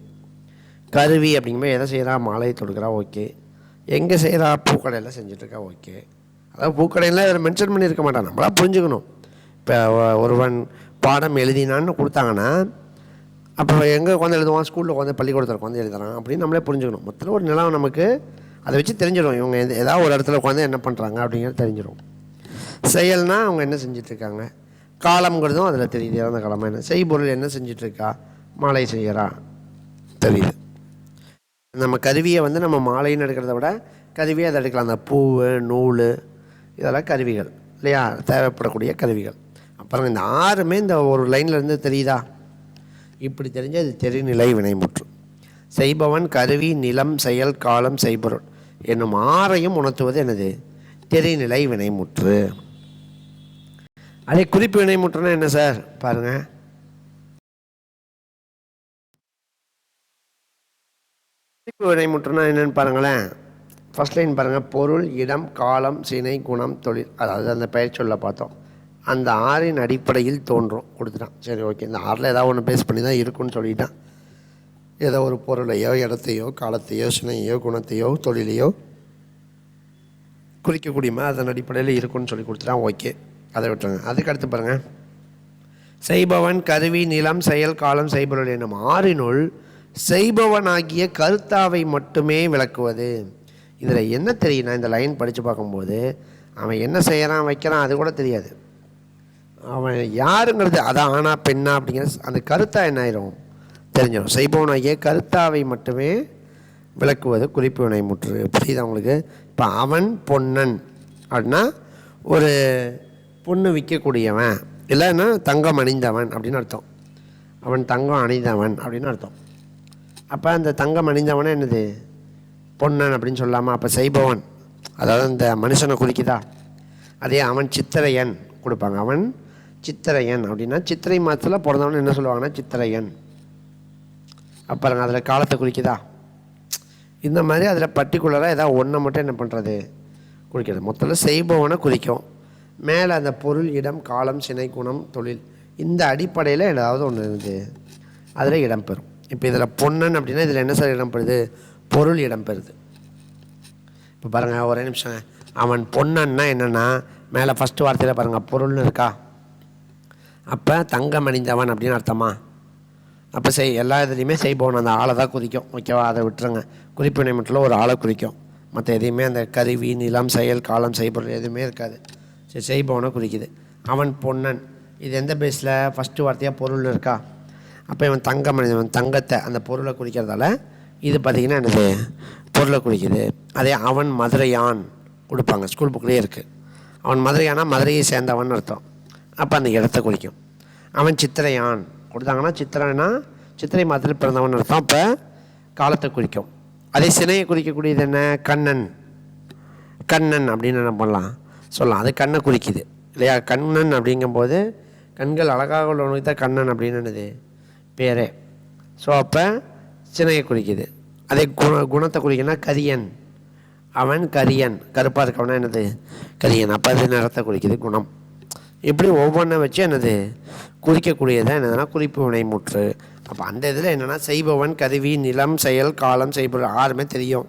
கருவி அப்படிங்கும்போது எதை செய்கிறா? மாலையை தொடுக்கிறா. ஓகே. எங்கே செய்கிறா? பூக்கடையில் செஞ்சிட்ருக்கா. ஓகே. அதாவது பூக்கடையில் இதில் மென்ஷன் பண்ணியிருக்க மாட்டான், நம்மளா புரிஞ்சுக்கணும். இப்போ ஒருவன் பாடம் எழுதினான்னு கொடுத்தாங்கன்னா அப்போ எங்கே உட்காந்து எழுதுவான்? ஸ்கூலில் உட்காந்து, பள்ளிக்கூடத்தில் உட்காந்து எழுதுறான் அப்படின்னு நம்மளே புரிஞ்சுக்கணும். மொத்தத்தில் ஒரு நிலம் நமக்கு அதை வச்சு தெரிஞ்சிடும், இவங்க ஏதாவது ஒரு இடத்துல உட்காந்து என்ன பண்ணுறாங்க அப்படிங்கிறது தெரிஞ்சிடும். செயல்னால் அவங்க என்ன செஞ்சிட்ருக்காங்க, காலம்ங்கிறதும் அதில் தெரியுது, இறந்த காலமாக என்ன. செய்பொருள் என்ன செஞ்சிட்ருக்கா? மாலை செய்கிறா தெரியுது. நம்ம கருவியை வந்து நம்ம மாலைன்னு எடுக்கிறத விட கருவியை அதை எடுக்கலாம். அந்த பூ, நூல், இதெல்லாம் கருவிகள் இல்லையா? தேவைப்படக்கூடிய கருவிகள். அப்புறம் இந்த ஆறுமே இந்த ஒரு லைன்லேருந்து தெரியுதா? இப்படி தெரிஞ்சால் இது தெரிநிலை வினைமுற்று. செய்பவன், கருவி, நிலம், செயல், காலம், செய்பொருள் என்னும் ஆறையும் உணர்த்துவது என்னது? தெரிநிலை வினைமுற்று. அதே குறிப்பு வினைமுற்றுனா என்ன சார்? பாருங்க, குறிப்பு வினைமுற்றுனா என்னன்னு பாருங்களேன். ஃபர்ஸ்ட் லைன் பாருங்கள், பொருள், இடம், காலம், சினை, குணம், தொழில். அதாவது அந்த பெயர் சொல்ல பார்த்தோம், அந்த ஆறின் அடிப்படையில் தோன்றும் கொடுத்துட்டான். சரி, ஓகே. இந்த ஆறில் ஏதாவது ஒன்று பேஸ் பண்ணி தான் இருக்குன்னு சொல்லிட்டான். ஏதோ ஒரு பொருளையோ, இடத்தையோ, காலத்தையோ, சினையோ, குணத்தையோ, தொழிலையோ குறிக்கக்கூடியமா அதன் அடிப்படையில் இருக்குன்னு சொல்லி கொடுத்துட்டான். ஓகே, அதை விட்டுருங்க. அதுக்கு அடுத்து பாருங்கள், செய்பவன், கருவி, நிலம், செயல், காலம், செய்பொருள் என்னும் ஆறினுள் செய்பவனாகிய கருத்தாவை மட்டுமே விளக்குவது. இதில் என்ன தெரியும்னா, இந்த லைன் படித்து பார்க்கும்போது அவன் என்ன செய்கிறான், வைக்கிறான், அது கூட தெரியாது. அவன் யாருங்கிறது, அதான் ஆனா பெண்ணா அப்படிங்கிற அந்த கருத்தா என்ன ஆயிரும் தெரிஞ்சிடும். செய்பவனாகிய கருத்தாவை மட்டுமே விளக்குவது குறிப்பு வினைமுற்று. புரியுது அவங்களுக்கு? இப்போ அவன் பொன்னன் அப்படின்னா ஒரு பொண்ணு விற்கக்கூடியவன், இல்லைன்னா தங்கம் அணிந்தவன் அப்படின்னு அர்த்தம். அவன் தங்கம் அணிந்தவன் அப்படின்னு அர்த்தம். அப்போ அந்த தங்கம் அணிந்தவனே என்னது? பொன்னன் அப்படின்னு சொல்லாமல். அப்போ செய்பவன் அதாவது இந்த மனுஷனை குறிக்குதா? அதே அவன் சித்திரையன் கொடுப்பாங்க. அவன் சித்திரையன் அப்படின்னா சித்திரை மாதத்தில் பிறந்தவன் என்ன சொல்லுவாங்கன்னா சித்திரையன். அப்புறம் அதில் காலத்தை குறிக்குதா? இந்த மாதிரி அதில் பர்டிகுலராக ஏதாவது ஒன்றை மட்டும் என்ன பண்ணுறது, குறிக்கிறது. மொத்தத்தில் செய்பவனை குறிக்கும். மேலே அந்த பொருள், இடம், காலம், சினை, குணம், தொழில், இந்த அடிப்படையில் ஏதாவது ஒன்று இருக்குது, அதில் இடம்பெறும். இப்போ இதில் பொன்னன் அப்படின்னா இதில் என்ன சார் இடம்பெறுது? பொருள் இடம்பெறுது. இப்போ பாருங்கள், ஒரே நிமிஷம். அவன் பொன்னன்னா என்னென்னா மேலே ஃபஸ்ட்டு வார்த்தையில் பாருங்கள், பொருள்னு இருக்கா? அப்போ தங்கம் அணிந்தவன் அப்படின்னு அர்த்தமா? அப்போ எல்லா இதுலேயுமே செய்பவன் அந்த ஆளை தான் குறிக்கும். ஓகேவா? அதை விட்டுருங்க. குறிப்பு வினைமுற்றில் ஒரு ஆளை குறிக்கும். மற்ற எதையுமே அந்த கருவி, நிலம், செயல், காலம், செய்பொருள் எதுவுமே இருக்காது. சரி, செய்பவனை குறிக்குது. அவன் பொன்னன், இது எந்த பேஸில்? ஃபஸ்ட்டு வார்த்தையாக பொருள் இருக்கா? அப்போ இவன் தங்கம், இவன் தங்கத்தை, அந்த பொருளை குறிக்கிறதால இது பார்த்திங்கன்னா என்னது? பொருளை குறிக்குது. அதே அவன் மதுரையான் கொடுப்பாங்க, ஸ்கூல் புக்லேயே இருக்குது. அவன் மதுரையானா மதுரையை சேர்ந்தவன் அர்த்தம். அப்போ அந்த இடத்த குறிக்கும். அவன் சித்திரையான் கொடுத்தாங்கன்னா, சித்திரைனா சித்திரை மாதத்தில் பிறந்தவன் அர்த்தம். அப்போ காலத்தை குறிக்கும். அதே சினையை குறிக்கக்கூடியது என்ன? கண்ணன். கண்ணன் அப்படின்னு என்ன பண்ணலாம், சொல்லலாம். அது கண்ணை குறிக்குது இல்லையா? கண்ணன் அப்படிங்கும்போது கண்கள் அழகாக உள்ளவனுக்கு தான் கண்ணன் அப்படின்னு என்னது பேரே. ஸோ அப்போ சினையை குறிக்குது. அதே குணத்தை குறிக்கணும்னா கரியன். அவன் கரியன், கருப்பாக இருக்கவனா என்னது? கரியன். அப்போ அது நிறத்தை குறிக்குது, குணம். இப்படி ஒவ்வொன்றை வச்சு என்னது குறிக்கக்கூடியதான் என்னதுன்னா குறிப்பு வினைமுற்று. அப்போ அந்த இதில் என்னென்னா செய்பவன், கருவி, நிலம், செயல், காலம், செய்பவன் யாருமே தெரியும்.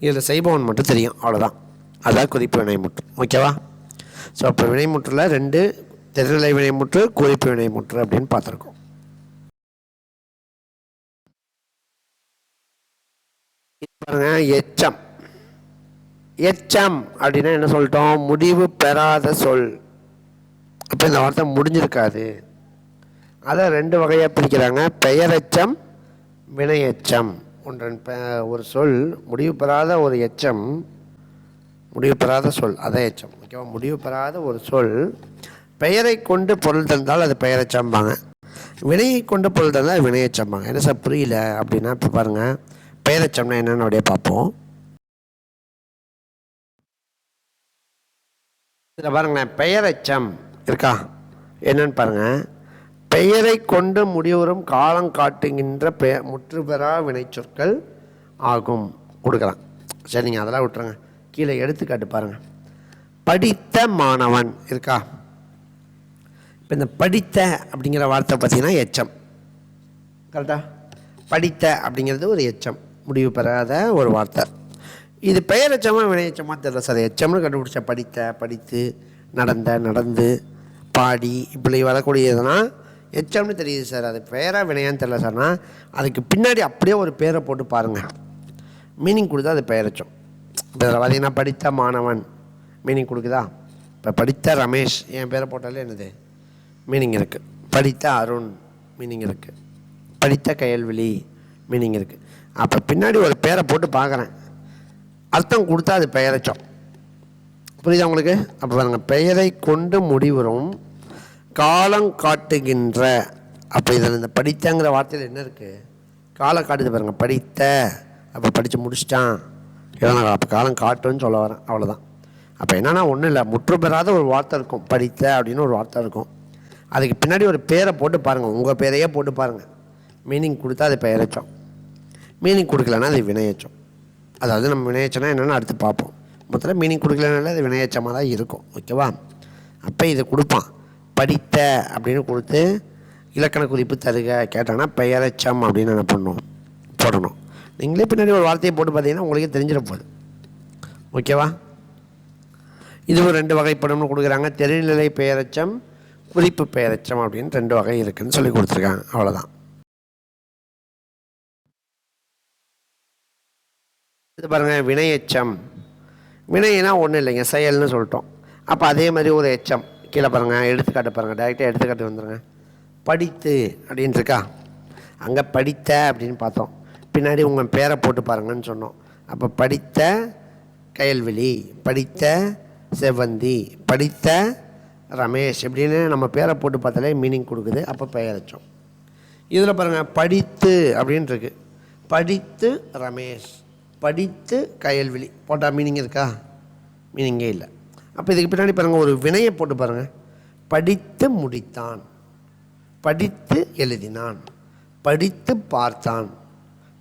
இதில் செய்பவன் மட்டும் தெரியும், அவ்வளோதான். அதுதான் குறிப்பு வினைமுற்று. ஓகேவா? ஸோ அப்போ வினைமுற்றில் 2 தெரிநிலை வினைமுற்று, குறிப்பு வினைமுற்று அப்படின்னு பார்த்துருக்கோம். பாருங்க, எச்சம். எச்சம் அப்படின்னா என்ன சொல்லிட்டோம்? முடிவு பெறாத சொல். அப்போ இந்த வார்த்தை முடிஞ்சிருக்காது. அதை 2 வகையாக பிரிக்கிறாங்க. பெயரெச்சம், வினையெச்சம். ஒரு சொல் முடிவு பெறாத ஒரு எச்சம், முடிவு பெறாத சொல், அதான் எச்சம். ஓகேவா? முடிவு பெறாத ஒரு சொல் பெயரை கொண்டு பொருள் தந்தால் அது பெயரெச்சம்பாங்க. வினையை கொண்டு பொருள் தந்தால் வினையெச்சம்பாங்க. என்ன சார் புரியல அப்படின்னா, இப்போ பாருங்கள், பெயரெச்சம்னா என்னென்னு அப்படியே பார்ப்போம். இதில் பாருங்களேன், பெயரெச்சம் இருக்கா என்னன்னு பாருங்கள். பெயரை கொண்டு முடிவுறும் காலம் காட்டுகின்ற முற்று பெறா வினைச்சொற்கள் ஆகும் கொடுக்கலாம். சரி, நீங்கள் அதெல்லாம் விட்டுருங்க. கீழே எடுத்துக்காட்டு பாருங்கள். படித்த மாணவன் இருக்கா? இப்போ இந்த படித்த அப்படிங்கிற வார்த்தை பார்த்தீங்கன்னா எச்சம். கரெக்டா? படித்த அப்படிங்கிறது ஒரு எச்சம், முடிவு பெறாத ஒரு வார்த்தை. இது பெயரெச்சமாக வினையெச்சமாக தெரியல சார். எச்சம்னு கண்டுபிடிச்ச படித்த, படித்து, நடந்து, பாடி, இப்படி வரக்கூடியதுன்னா எச்சம்னு தெரியுது சார். அது பெயராக வினையான்னு தெரியல சார்னா அதுக்கு பின்னாடி அப்படியே ஒரு பேரை போட்டு பாருங்கள், மீனிங் கொடுத்தா அது பெயரெச்சம். இப்போ இதில் பார்த்தீங்கன்னா படித்த மாணவன் மீனிங் கொடுக்குதா? இப்போ படித்த ரமேஷ் என் பேரை போட்டாலே என்னது மீனிங் இருக்குது. படித்த அருண் மீனிங் இருக்குது. படித்த கயல்விழி மீனிங் இருக்குது. அப்போ பின்னாடி ஒரு பேரை போட்டு பார்க்குறேன், அர்த்தம் கொடுத்தா அது பெயரெச்சம். புரியுதா உங்களுக்கு? அப்போ பாருங்கள், பெயரை கொண்டு முடிவுறும் காலம் காட்டுகின்ற. அப்போ இதில் இந்த படித்தங்கிற வார்த்தையில் என்ன இருக்குது? காலம் காட்டுது பாருங்கள். படித்த, அப்போ படித்து முடிச்சிட்டான், இதெல்லாம் அப்போ காலம் காட்டுன்னு சொல்ல வரேன், அவ்வளோதான். அப்போ என்னென்னா ஒன்றும் இல்லை, முற்று பெறாத ஒரு வார்த்தை இருக்கும், படித்த அப்படின்னு ஒரு வார்த்தை இருக்கும். அதுக்கு பின்னாடி ஒரு பேரை போட்டு பாருங்கள், உங்கள் பேரையே போட்டு பாருங்கள். மீனிங் கொடுத்தா அது பெயரெச்சம், மீனிங் கொடுக்கலன்னா அது வினையெச்சம். அதாவது நம்ம வினையெச்சம்னா என்னென்னு அடுத்து பார்ப்போம். மொத்தத்தில் மீனிங் கொடுக்கலனால அது வினையெச்சமாக தான் இருக்கும். ஓகேவா? அப்போ இது கொடுப்பான், படித்த அப்படின்னு கொடுத்து இலக்கண குறிப்பு தருக கேட்டாங்கன்னா பெயரெச்சம் அப்படின்னு என்ன பண்ணணும், போடணும். நீங்களே பின்னாடி ஒரு வார்த்தையை போட்டு பார்த்தீங்கன்னா உங்களுக்கே தெரிஞ்சிட போகுது. ஓகேவா? இதுவும் 2 வகைப்படும்னு கொடுக்குறாங்க. தெரிநிலை பெயரெச்சம், குறிப்பு பெயரெச்சம் அப்படின்னு 2 வகை இருக்குதுன்னு சொல்லி கொடுத்துருக்காங்க. அவ்வளோதான். இது பாருங்கள், வினையெச்சம். வினைனா ஒன்றும் இல்லைங்க, செயல்னு சொல்லிட்டோம். அப்போ அதே மாதிரி ஒரு எச்சம் கீழே பாருங்கள், எடுத்துக்காட்டு பாருங்கள், டைரெக்டாக எடுத்துக்காட்டு வந்துடுங்க. படித்து அப்படின்னு இருக்கா? அங்கே படித்த அப்படின்னு பார்த்தோம், பின்னாடி உங்கள் பேரை போட்டு பாருங்கன்னு சொன்னோம். அப்போ படித்த கயல்விழி, படித்த செவ்வந்தி, படித்த ரமேஷ் இப்படின்னு நம்ம பேரை போட்டு பார்த்தாலே மீனிங் கொடுக்குது. அப்போ பெயரெச்சம். இதில் பாருங்கள், படித்து அப்படின்னு இருக்குது. படித்து ரமேஷ், படித்து கயல்விழி போட்டால் மீனிங் இருக்கா? மீனிங்கே இல்லை. அப்போ இதுக்கு பின்னாடி பாருங்கள், ஒரு வினையை போட்டு பாருங்கள். படித்து முடித்தான், படித்து எழுதினான், படித்து பார்த்தான்,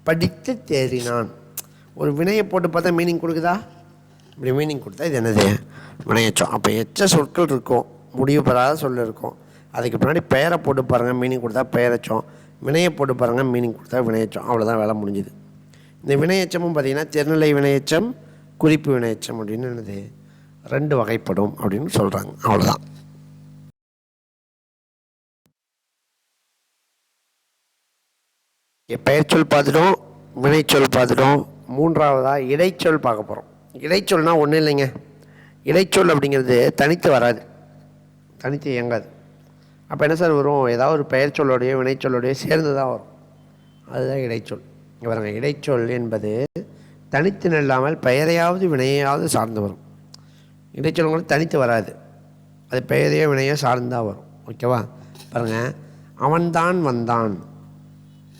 படித்து தேறினான். ஒரு வினையை போட்டு பார்த்தா மீனிங் கொடுக்குதா? இப்படி மீனிங் கொடுத்தா இது என்னது? வினையெச்சம். அப்போ எச்ச சொற்கள் இருக்கும், முடிவு பெறாத சொல் இருக்கும். அதுக்கு பின்னாடி பெயரை போட்டு பாருங்கள், மீனிங் கொடுத்தா பெயரெச்சம். வினையை போட்டு பாருங்கள், மீனிங் கொடுத்தா வினையெச்சம். அவ்வளோதான், வேலை முடிஞ்சுது. இந்த வினையெச்சமும் பார்த்திங்கன்னா தெரிநிலை வினையெச்சம், குறிப்பு வினையெச்சம் அப்படின்னு என்னது 2 வகைப்படும் அப்படின்னு சொல்கிறாங்க. அவ்வளோதான். பெயர்ச்சொல் பார்த்துட்டோம், வினைச்சொல் பார்த்துட்டோம். 3வதாக இடைச்சொல் பார்க்க போகிறோம். இடைச்சொல்னால் ஒன்றும் இல்லைங்க. இடைச்சொல் அப்படிங்கிறது தனித்து வராது, தனித்து இயங்காது. அப்போ என்ன சார் வரும்? ஏதாவது ஒரு பெயர் சொல்லோடையோ வினைச்சொல்லோடையோ சேர்ந்து தான் வரும். அதுதான் இடைச்சொல். பாருங்க, இடைச்சொல் என்பது தனித்து நில்லாமல் பெயரையாவது வினையாவது சார்ந்து வரும். இடைச்சொல்கள் தனித்து வராது, அது பெயரையோ வினையோ சார்ந்து தான் வரும். ஓகேவா? பாருங்கள், அவன்தான் வந்தான்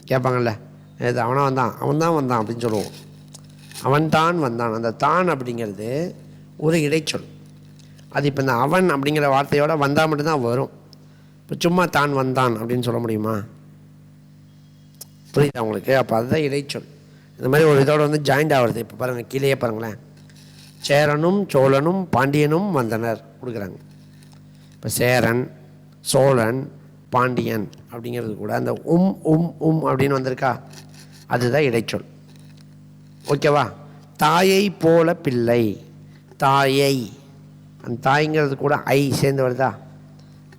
கேட்பாங்கள்ல, இது அவனாக வந்தான், அவன்தான் வந்தான் அப்படின்னு சொல்லுவோம். அவன்தான் வந்தான், அந்த தான் அப்படிங்கிறது ஒரு இடைச்சொல். அது இப்போ இந்த அவன் அப்படிங்கிற வார்த்தையோட வந்தால் மட்டும்தான் வரும். இப்போ சும்மா தான் வந்தான் அப்படின்னு சொல்ல முடியுமா? புரியுதா உங்களுக்கு? அப்போ அதுதான் இடைச்சொல். இந்த மாதிரி ஒரு இதோட வந்து ஜாயிண்ட் ஆகிறது. இப்போ பாருங்கள், கீழே பாருங்களேன், சேரனும் சோழனும் பாண்டியனும் வந்தனர் கொடுக்குறாங்க. இப்போ சேரன், சோழன், பாண்டியன் அப்படிங்கிறது கூட அந்த அப்படின்னு வந்திருக்கா, அதுதான் இடைச்சொல். ஓகேவா? தாயை போல பிள்ளை, தாயை, அந்த தாய்ங்கிறது கூட ஐ சேர்ந்து வருதா,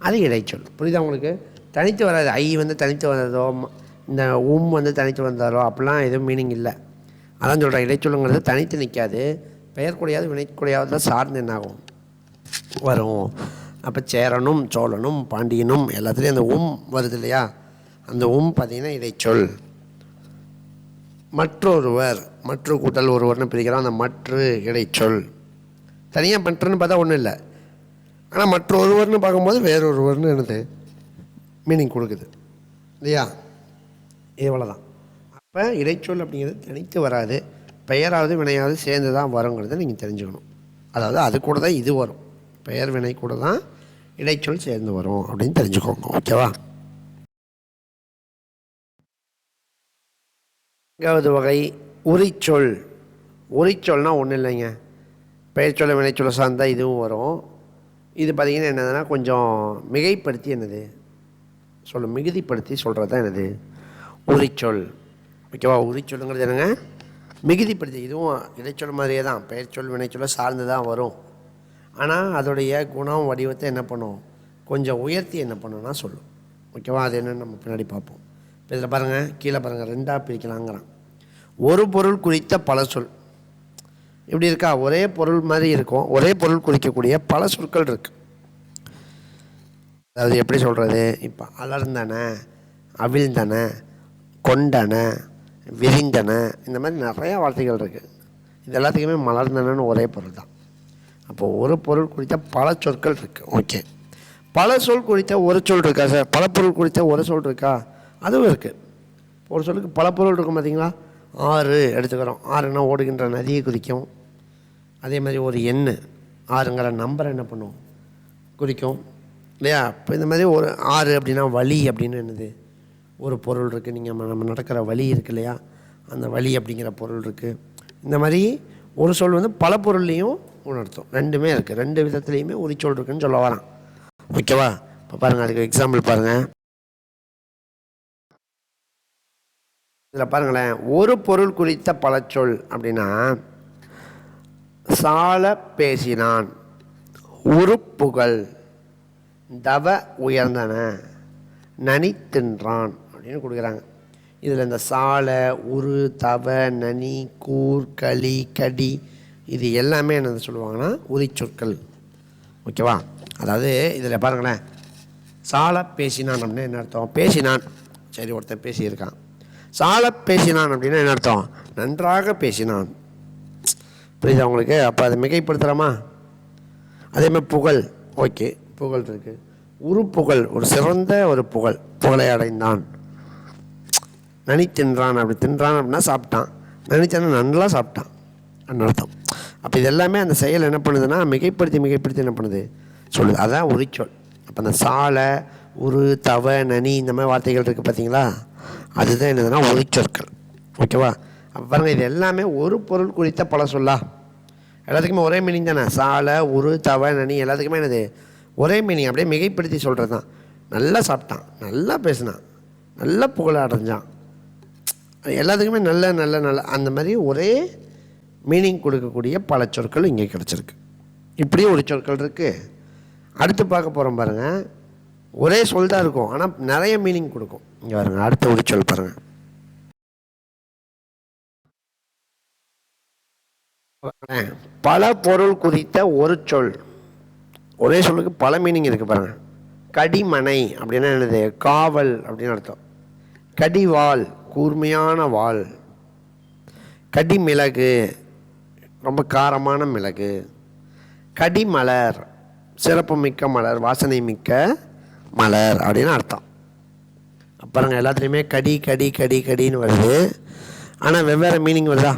அது இடைச்சொல். புரியுதா உங்களுக்கு? தனித்து வராது. ஐ வந்து தனித்து வந்ததோ, இந்த வந்து தனித்து வந்தாரோ அப்படிலாம் எதுவும் மீனிங் இல்லை. அதான் சொல்கிறேன், இடைச்சொல்லுங்கிறது தனித்து நிற்காது, பெயர் கூடையாவது வினை கூடையாவது தான் சார்ந்து என்னாகும் வரும். அப்போ சேரனும் சோழனும் பாண்டியனும் எல்லாத்துலேயும் அந்த வருது இல்லையா, அந்த பார்த்திங்கன்னா இடைச்சொல். மற்றொருவர், மற்ற கூட்டல் ஒருவர்னு பிரிக்கிறோம், அந்த மற்ற இடைச்சொல். தனியாக மற்றன்னு பார்த்தா ஒன்றும் இல்லை, ஆனால் மற்றொருவர்னு பார்க்கும்போது வேறொருவர்னு என்னது மீனிங் கொடுக்குது இல்லையா? இவ்வளோதான். அப்போ இடைச்சொல் அப்படிங்கிறது தனித்து வராது, பெயராவது வினையாவது சேர்ந்து தான் வருங்கிறத நீங்கள் தெரிஞ்சுக்கணும். அதாவது அது கூட தான் இது வரும், பெயர் வினை கூட தான் இடைச்சொல் சேர்ந்து வரும் அப்படின்னு தெரிஞ்சுக்கோங்க. ஓகேவா? 4வது வகை உரிச்சொல். உரிச்சொல்னால் ஒன்றும் இல்லைங்க, பெயர் சொல்ல வினைச்சொல்ல சார்ந்தால் இதுவும் வரும். இது பார்த்திங்கன்னா என்னதுன்னா கொஞ்சம் மிகைப்படுத்தி என்னது மிகுதிப்படுத்தி சொல்கிறது தான் என்னது உரிச்சொல். ஓகேவா? உரிச்சொல்லுங்கிறது என்னங்க, மிகுதிப்படுத்தி. இதுவும் இடைச்சொல் மாதிரியே தான், பெயர் சொல் வினைச்சொல்ல சார்ந்து தான் வரும். ஆனால் அதோடைய குணம் வடிவத்தை என்ன பண்ணும், கொஞ்சம் உயர்த்தி என்ன பண்ணுன்னா சொல்லும். ஓகேவா? அது என்னென்னு நம்ம பின்னாடி பார்ப்போம். இப்போ இதில் பாருங்கள், கீழே பாருங்கள், 2ஆக பிரிக்கலாங்கிறான். ஒரு பொருள் குறித்த பல சொல். இப்படி இருக்கா, ஒரே பொருள் மாதிரி இருக்கும், ஒரே பொருள் குறிக்கக்கூடிய பல சொற்கள் இருக்குது. அதாவது எப்படி சொல்கிறது, இப்போ அலர்ந்தன, அவிழ்ந்தன, கொண்டன, விரிந்தன, இந்த மாதிரி நிறையா வார்த்தைகள் இருக்குது. இது எல்லாத்துக்குமே மலர்ந்தனன்னு ஒரே பொருள் தான். அப்போது ஒரு பொருள் குறித்த பல சொற்கள் இருக்குது. ஓகே, பல சொல் குறித்த ஒரு சொல் இருக்கா சார்? பல பொருள் குறித்த ஒரு சொல் இருக்கா? அதுவும் இருக்குது. ஒரு சொல்லுக்கு பல பொருள் இருக்கும். பார்த்தீங்களா, ஆறு எடுத்துக்கிறோம், ஆறுனா ஓடுகின்ற நதியை குறிக்கும். அதே மாதிரி ஒரு எண்ணு, ஆறுங்கிற நம்பரை என்ன பண்ணும், குறிக்கும் இல்லையா? இப்போ இந்த மாதிரி ஒரு ஆறு அப்படின்னா வழி அப்படின்னு என்னது ஒரு பொருள் இருக்குது. நீங்கள் நம்ம நடக்கிற வழி இருக்குது இல்லையா, அந்த வழி அப்படிங்கிற பொருள் இருக்குது. இந்த மாதிரி ஒரு சொல் வந்து பல பொருள்லேயும் உணர்த்தும். ரெண்டுமே இருக்குது, ரெண்டு விதத்துலேயுமே உரிச்சொல் இருக்குதுன்னு சொல்ல வரான். ஓகேவா? இப்போ பாருங்கள், அதுக்கு எக்ஸாம்பிள் பாருங்கள். இதில் பாருங்களேன், ஒரு பொருள் குறித்த பலச்சொல் அப்படின்னா சால பேசினான், உறுப்புகள், தவ உயர்ந்தன, நனி தின்றான் அப்படின்னு கொடுக்குறாங்க. இதில் இந்த சால, உரு, தவ, நனி, கூர், களி, கடி, இது எல்லாமே என்ன சொல்லுவாங்கன்னா உரிச்சொற்கள். ஓகேவா? அதாவது இதில் பாருங்களேன், சால பேசினான் அப்படின்னா என்ன அர்த்தம்? பேசினான், சரி, ஒருத்தன் பேசியிருக்கான். சால பேசினான் அப்படின்னா என்ன அர்த்தம்? நன்றாக பேசினான். புரியுதா உங்களுக்கு? அப்போ அதை மிகைப்படுத்துகிறோமா? அதேமாதிரி புகழ், ஓகே, புகழ் இருக்குது. உருப்புகழ், ஒரு சிறந்த ஒரு புகழை அடைந்தான். நனி தின்றான், அப்படி தின்றான் அப்படின்னா சாப்பிட்டான், நனித்தான நல்லா சாப்பிட்டான் அப்படின்னு அர்த்தம். அப்போ இது எல்லாமே அந்த செயல் என்ன பண்ணுதுன்னா மிகைப்படுத்தி என்ன பண்ணுது சொல்லுது. அதான் உரிச்சொல். அப்போ அந்த சால, உரு, தவ, நனி இந்த மாதிரி வார்த்தைகள் இருக்குது பார்த்தீங்களா, அதுதான் என்னதுன்னா உரிச்சொற்கள். ஓகேவா? அப்போ பாருங்கள், இது எல்லாமே ஒரு பொருள் குறித்த பல சொல்லா, எல்லாத்துக்குமே ஒரே மீனிங் தானே. சால, உரு, தவ, நனி எல்லாத்துக்குமே என்னது ஒரே மீனிங். அப்படியே மிகைப்படுத்தி சொல்கிறது தான். நல்லா சாப்பிட்டான், நல்லா பேசினான், நல்லா புகழ அடைஞ்சான், எல்லாத்துக்குமே நல்ல நல்ல நல்ல அந்த மாதிரி ஒரே மீனிங் கொடுக்கக்கூடிய பல சொற்கள் இங்கே கிடச்சிருக்கு. இப்படியும் ஒரு சொற்கள் இருக்குது. அடுத்து பார்க்க போகிறோம் பாருங்கள், ஒரே சொல் தான் இருக்கும், ஆனால் நிறைய மீனிங் கொடுக்கும். இங்கே பாருங்கள், அடுத்த ஒரு சொல் பாருங்கள். பல பொருள் குறித்த ஒரு சொல். ஒரே சொல்லுக்கு பல மீனிங் இருக்குது பாருங்கள். கடிமனை அப்படின்னா என்னது? காவல் அப்படின்னு அர்த்தம். கடிவாள், கூர்மையான வாள். கடிமிளகு, ரொம்ப காரமான மிளகு. கடிமலர், சிறப்பு மிக்க மலர், வாசனை மிக்க மலர் அப்படின்னு அர்த்தம். அப்புறங்க எல்லாத்துலேயுமே கடி கடி கடி கடின்னு வருது, ஆனால் வெவ்வேறு மீனிங் வருதா?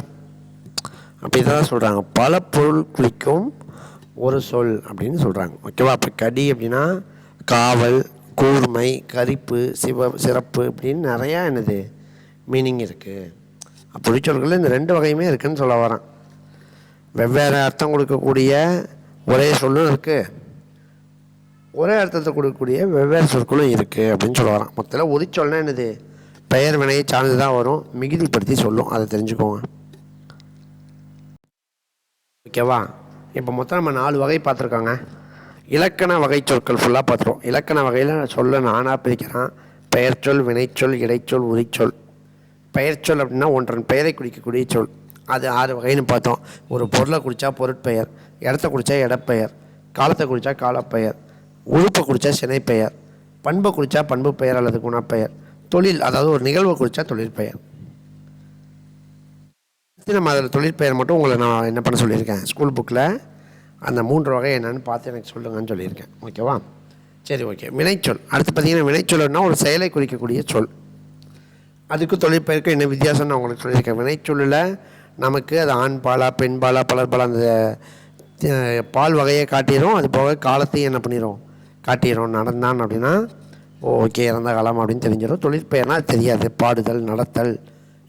அப்படி தான் சொல்கிறாங்க. பல பொருள் குறிக்கும் ஒரு சொல் அப்படின்னு சொல்கிறாங்க. ஓகேவா? அப்போ கடி அப்படின்னா காவல், கூர்மை, கரிப்பு, சிறப்பு இப்படின்னு நிறையா என்னது மீனிங் இருக்குது. அப்படி சொல்களில் இந்த 2 வகையுமே இருக்குதுன்னு சொல்ல வரேன். வெவ்வேறு அர்த்தம் கொடுக்கக்கூடிய ஒரே சொல்லும் இருக்குது, ஒரே அர்த்தத்தை கொடுக்கக்கூடிய வெவ்வேறு சொற்களும் இருக்குது அப்படின்னு சொல்ல வரேன். மொத்தத்தில் உரிச்சொல்னா என்னது? பெயர் வினையை சார்ந்து தான் வரும், மிகுதிப்படுத்தி சொல்லும். அதை தெரிஞ்சுக்கோங்க. ஓகேவா? இப்போ மொத்தம் நம்ம 4 வகை பார்த்துருக்கோங்க. இலக்கண வகை சொற்கள் ஃபுல்லாக பார்த்துருவோம். இலக்கண வகையில் சொல்ல நானாக பிரிக்கிறான். பெயர்ச்சொல், வினைச்சொல், இடைச்சொல், உரிச்சொல். பெயர்ச்சொல் அப்படின்னா ஒன்றன் பெயரை குறிக்கக்கூடிய சொல். அது 6 வகைன்னு பார்த்தோம். ஒரு பொருளை குறித்தா பொருட்பெயர், இடத்த குறித்தா இடப்பெயர், காலத்தை குறித்தா காலப்பெயர், உறுப்பை குறித்தா சினைப்பெயர், பண்பை குறித்தா பண்பு பெயர் அல்லது குணப்பெயர், தொழில் அதாவது ஒரு நிகழ்வை குறித்தா தொழிற்பெயர். நம்ம அதில் தொழிற்பெயர் மட்டும் உங்களை நான் என்ன பண்ண சொல்லியிருக்கேன், ஸ்கூல் புக்கில் அந்த 3 வகை என்னென்னு பார்த்து எனக்கு சொல்லுங்கன்னு சொல்லியிருக்கேன். ஓகேவா? சரி, ஓகே. வினைச்சொல். அடுத்து பார்த்தீங்கன்னா வினைச்சொல்னா ஒரு செயலை குறிக்கக்கூடிய சொல். அதுக்கு தொழிற்பெயருக்கு என்ன வித்தியாசம்னு நான் உங்களுக்கு சொல்லியிருக்கேன். வினைச்சொல்லில் நமக்கு அது ஆண் பாலா, பெண் பாலா, பலர் பாலா, அந்த பால் வகையை காட்டிடும். அது போக காலத்தையும் என்ன பண்ணிடும், காட்டிடும். நடந்தான் அப்படின்னா ஓகே இறந்த காலம் அப்படின்னு தெரிஞ்சிடும். தொழிற்பெயர்னால் அது தெரியாது, பாடுதல், நடத்தல்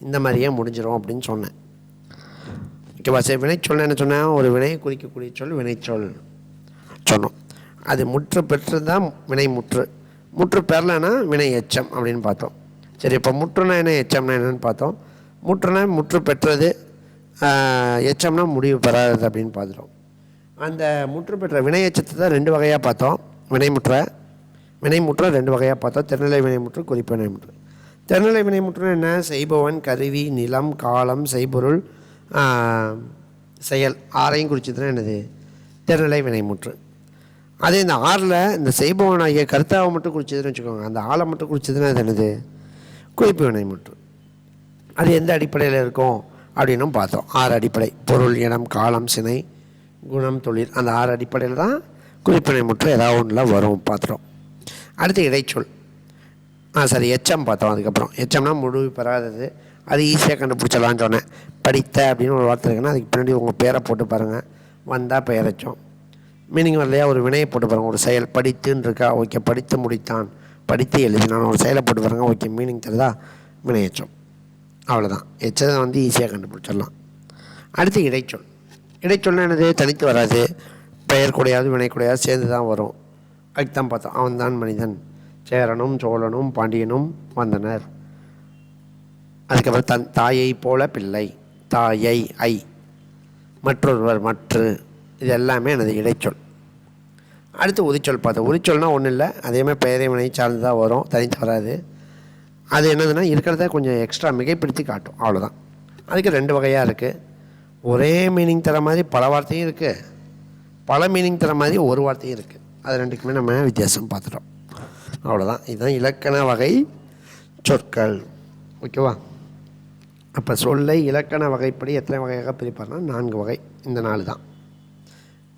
இந்த மாதிரியே முடிஞ்சிடும் அப்படின்னு சொன்னேன். ஓகேவா? சரி, வினைச்சொல் என்ன சொன்னேன்? ஒரு வினையை குறிக்கக்கூடிய சொல் வினைச்சொல் சொன்னோம். அது முற்று பெற்று தான் வினை முற்று. முற்று பெறலைன்னா வினை எச்சம் அப்படின்னு பார்த்தோம். சரி, இப்போ முற்றுனா என்ன, எச்சம்னா என்னென்னு பார்த்தோம். முற்றுனா முற்று பெற்றது, எச்சம்னா முடிவு பெறாதது அப்படின்னு பார்த்துட்டோம். அந்த முற்று பெற்ற வினை எச்சத்தை தான் 2 வகையாக பார்த்தோம். வினைமுற்ற 2 வகையாக பார்த்தோம். திறநிலை வினைமுற்று, குறிப்பு வினைமுற்று. திறநிலை வினைமுற்று என்ன? செய்பவன், கருவி, நிலம், காலம், செய்பொருள், செயல் 6ஐயும் குறிச்சதுன்னா என்னது? திறநிலை வினைமுற்று. அதே இந்த 6ல் இந்த செய்பவன் ஆகிய கர்த்தாவை மட்டும் குறிச்சதுன்னு வச்சுக்கோங்க. அந்த ஆளை மட்டும் குறிச்சதுன்னா அது என்னது? குறிப்பு வினைமுற்று. அது எந்த அடிப்படையில் இருக்கும் அப்படின்னும் பார்த்தோம். 6 அடிப்படை: பொருள், இடம், காலம், சினை, குணம், தொழில். அந்த 6 அடிப்படையில் தான் குறிப்பு வினைமுற்று ஏதாவது ஒன்றில் வரும் பார்த்துட்டோம். அடுத்து இடைச்சொல். சரி, எச்சம் பார்த்தோம். அதுக்கப்புறம் எச்சம்னா முடிவு பெறாதது. அது ஈஸியாக கண்டுபிடிச்சலான்னு சொன்னேன். படித்த அப்படின்னு ஒரு வார்த்தை இருக்குன்னா அதுக்கு பின்னாடி உங்கள் பேரை போட்டு பாருங்கள். வந்தால் பெயரச்சம். மீனிங் வரலையா? ஒரு வினையை போட்டு பாருங்கள். ஒரு செயல் படித்துன்னு இருக்கா, ஓகே. படித்து முடித்தான், படித்து எழுதினான். ஒரு செயலை போட்டு பாருங்கள், ஓகே. மீனிங் தெரியுதா? வினையச்சம். அவ்வளோதான். எச்சதை வந்து ஈஸியாக கண்டுபிடிச்சிடலாம். அடுத்து இடைச்சொல். இடைச்சொல்னா என்னது? தனித்து வராது, பெயர் கூடையாவது வினை கூடையாவது சேர்ந்து தான் வரும். அதுக்கு தான் பார்த்தோம். அவன்தான் மனிதன், சேரனும் சோழனும் பாண்டியனும் வந்தனர். அதுக்கப்புறம் தாயை போல பிள்ளை, தாயை, ஐ, மற்றொருவர், மற்று. இது எல்லாமே எனது இடைச்சொல். அடுத்து உரிச்சொல் பார்த்தோம். உரிச்சொல்னால் ஒன்றும் இல்லை, அதேமாதிரி பெயரை வினை சார்ந்து தான் வரும், தனித்து வராது. அது என்னதுன்னா இருக்கிறத கொஞ்சம் எக்ஸ்ட்ரா மிகைப்படுத்தி காட்டும், அவ்வளோதான். அதுக்கு 2 வகையாக இருக்குது. ஒரே மீனிங் தர மாதிரி பல வார்த்தையும் இருக்குது, பல மீனிங் தர மாதிரி ஒரு வார்த்தையும் இருக்குது. அது 2க்குமே நம்ம வித்தியாசம் பார்த்துட்டோம், அவ்வளோதான். இதுதான் இலக்கண வகை சொற்கள். ஓகேவா? அப்போ சொல்லை இலக்கண வகைப்படி எத்தனை வகையாக பிரிப்பார்னா 4 வகை. இந்த 4 தான்.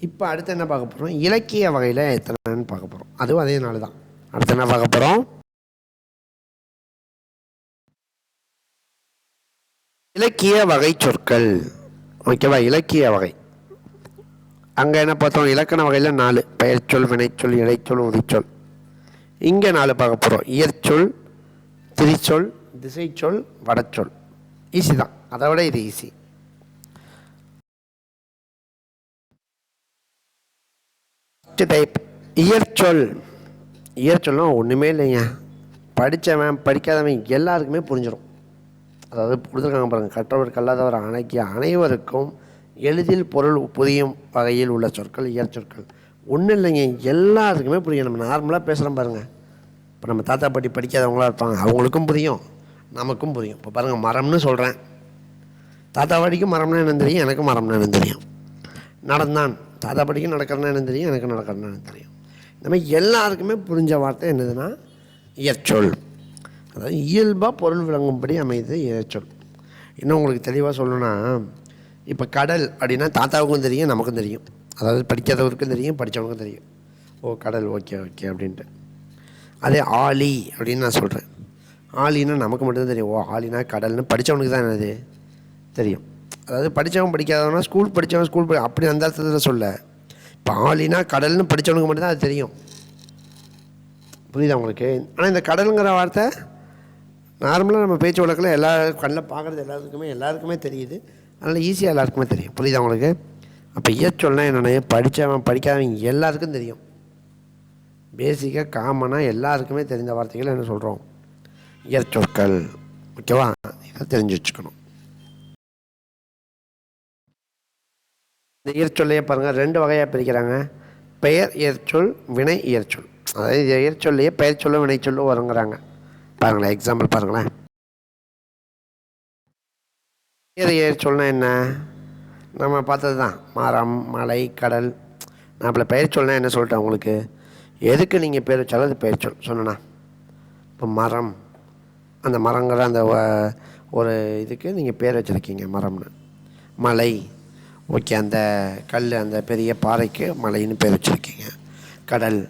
இப்போ அடுத்து என்ன பார்க்க போகிறோம்? இலக்கிய வகையில் எத்தனைன்னு பார்க்க போகிறோம். அதுவும் அதே 4 தான். அடுத்து என்ன பார்க்க போகிறோம்? இலக்கிய வகை சொற்கள். ஓகேவா? இலக்கிய வகை அங்கே என்ன பார்த்தோம்? இலக்கண வகையில் 4: பெயர்ச்சொல், வினைச்சொல், இடைச்சொல், உரிச்சொல். இங்கே 4 பார்க்க போகிறோம்: இயற்சொல், திரிச்சொல், திசைச்சொல், வடச்சொல். ஈஸி தான், அதை விட இது ஈஸி. டைப் இயற்சொல். இயற்சொல்னா ஒன்றுமே இல்லைங்க, படித்தவன் படிக்காதவன் எல்லாருக்குமே புரிஞ்சிடும். அதாவது கொடுத்துருக்காங்க பாருங்கள்: கற்றவர் கல்லாதவர் அணைக்கிய அனைவருக்கும் எளிதில் பொருள் புரியும் வகையில் உள்ள சொற்கள் இயற்சொற்கள். ஒன்றும் இல்லைங்க, எல்லாருக்குமே புரியும். நம்ம நார்மலாக பேசுகிறோம் பாருங்கள். இப்போ நம்ம தாத்தா பாட்டி படிக்காதவங்களாக இருப்பாங்க, அவங்களுக்கும் புரியும், நமக்கும் புரியும். இப்போ பாருங்கள், மரம்னு சொல்கிறேன், தாத்தா பாட்டிக்கும் மரம்னா என்னன்னு தெரியும், எனக்கு மரம்னா என்னன்னு தெரியும். நடந்தான், தாத்தா பாட்டிக்கும் நடக்கிறனா என்னன்னு தெரியும், எனக்கு நடக்கிறனா என்னன்னு தெரியும். இந்த மாதிரி எல்லாருக்குமே புரிஞ்ச வார்த்தை என்னதுன்னா இயற்சொல். அதாவது இயல்பாக பொருள் விளங்கும்படி அமைது இயற்சொல். இன்னும் உங்களுக்கு தெளிவாக சொல்லணும்னா, இப்போ கடல் அப்படின்னா தாத்தாவுக்கும் தெரியும், நமக்கும் தெரியும். அதாவது படிக்காதவருக்கும் தெரியும், படித்தவனுக்கும் தெரியும். ஓ கடல், ஓகே ஓகே அப்படின்ட்டு. அதே ஆழி அப்படின்னு நான் சொல்கிறேன். ஆழின்னா நமக்கு மட்டும்தான் தெரியும். ஓ ஆழினா கடல்னு படித்தவனுக்கு தான் என்னது தெரியும். அதாவது படித்தவன் படிக்காதவனா ஸ்கூல் படித்தவன் அப்படி அந்த அர்த்தத்தில் சொல்ல. இப்போ ஆழினா கடல்னு படித்தவனுக்கு மட்டும்தான் அது தெரியும். புரியுதா உங்களுக்கு? ஆனால் இந்த கடலுங்கிற வார்த்தை நார்மலாக நம்ம பேச்சு வழக்கில் எல்லா கண்ணில் பார்க்குறது எல்லாருக்குமே தெரியுது. அதனால் ஈஸியாக எல்லாருக்குமே தெரியும். புரியுதா உங்களுக்கு? அப்போ இயற்சொல்னா என்னென்ன, படித்தவன் படிக்காதவங்க எல்லாருக்கும் தெரியும். பேசிக்காக காமனாக எல்லாருக்குமே தெரிந்த வார்த்தைகள் என்ன சொல்கிறோம், இயற்சொற்கள். ஓகேவா? இதை தெரிஞ்சு வச்சுக்கணும். இந்த இயற்சொல்லையே பாருங்கள், 2 வகையாக பிரிக்கிறாங்க. பெயர் இயற்சொல், வினை இயற்சொல். அதாவது இந்த இயற்சொல்லையே பெயர் சொல்லும் வினை சொல்லும் வருங்கிறாங்க. பாருங்களேன், எக்ஸாம்பிள் பாருங்களேன். பெயர் இயற்சொல்னா என்ன, நம்ம பார்த்தது தான். மரம், மலை, கடல். நான் இப்போ பெயர் சொல்னா என்ன சொல்லிட்டேன் உங்களுக்கு, எதுக்கு நீங்கள் பேர் வச்சாலும் அது பெயர் சொல் சொன்னா. இப்போ மரம், அந்த மரங்கிற அந்த ஒரு இதுக்கு நீங்கள் பேர் வச்சுருக்கீங்க மரம்னு. மலை, ஓகே, அந்த கல், அந்த பெரிய பாறைக்கு மலைன்னு பேர் வச்சுருக்கீங்க. கடல்,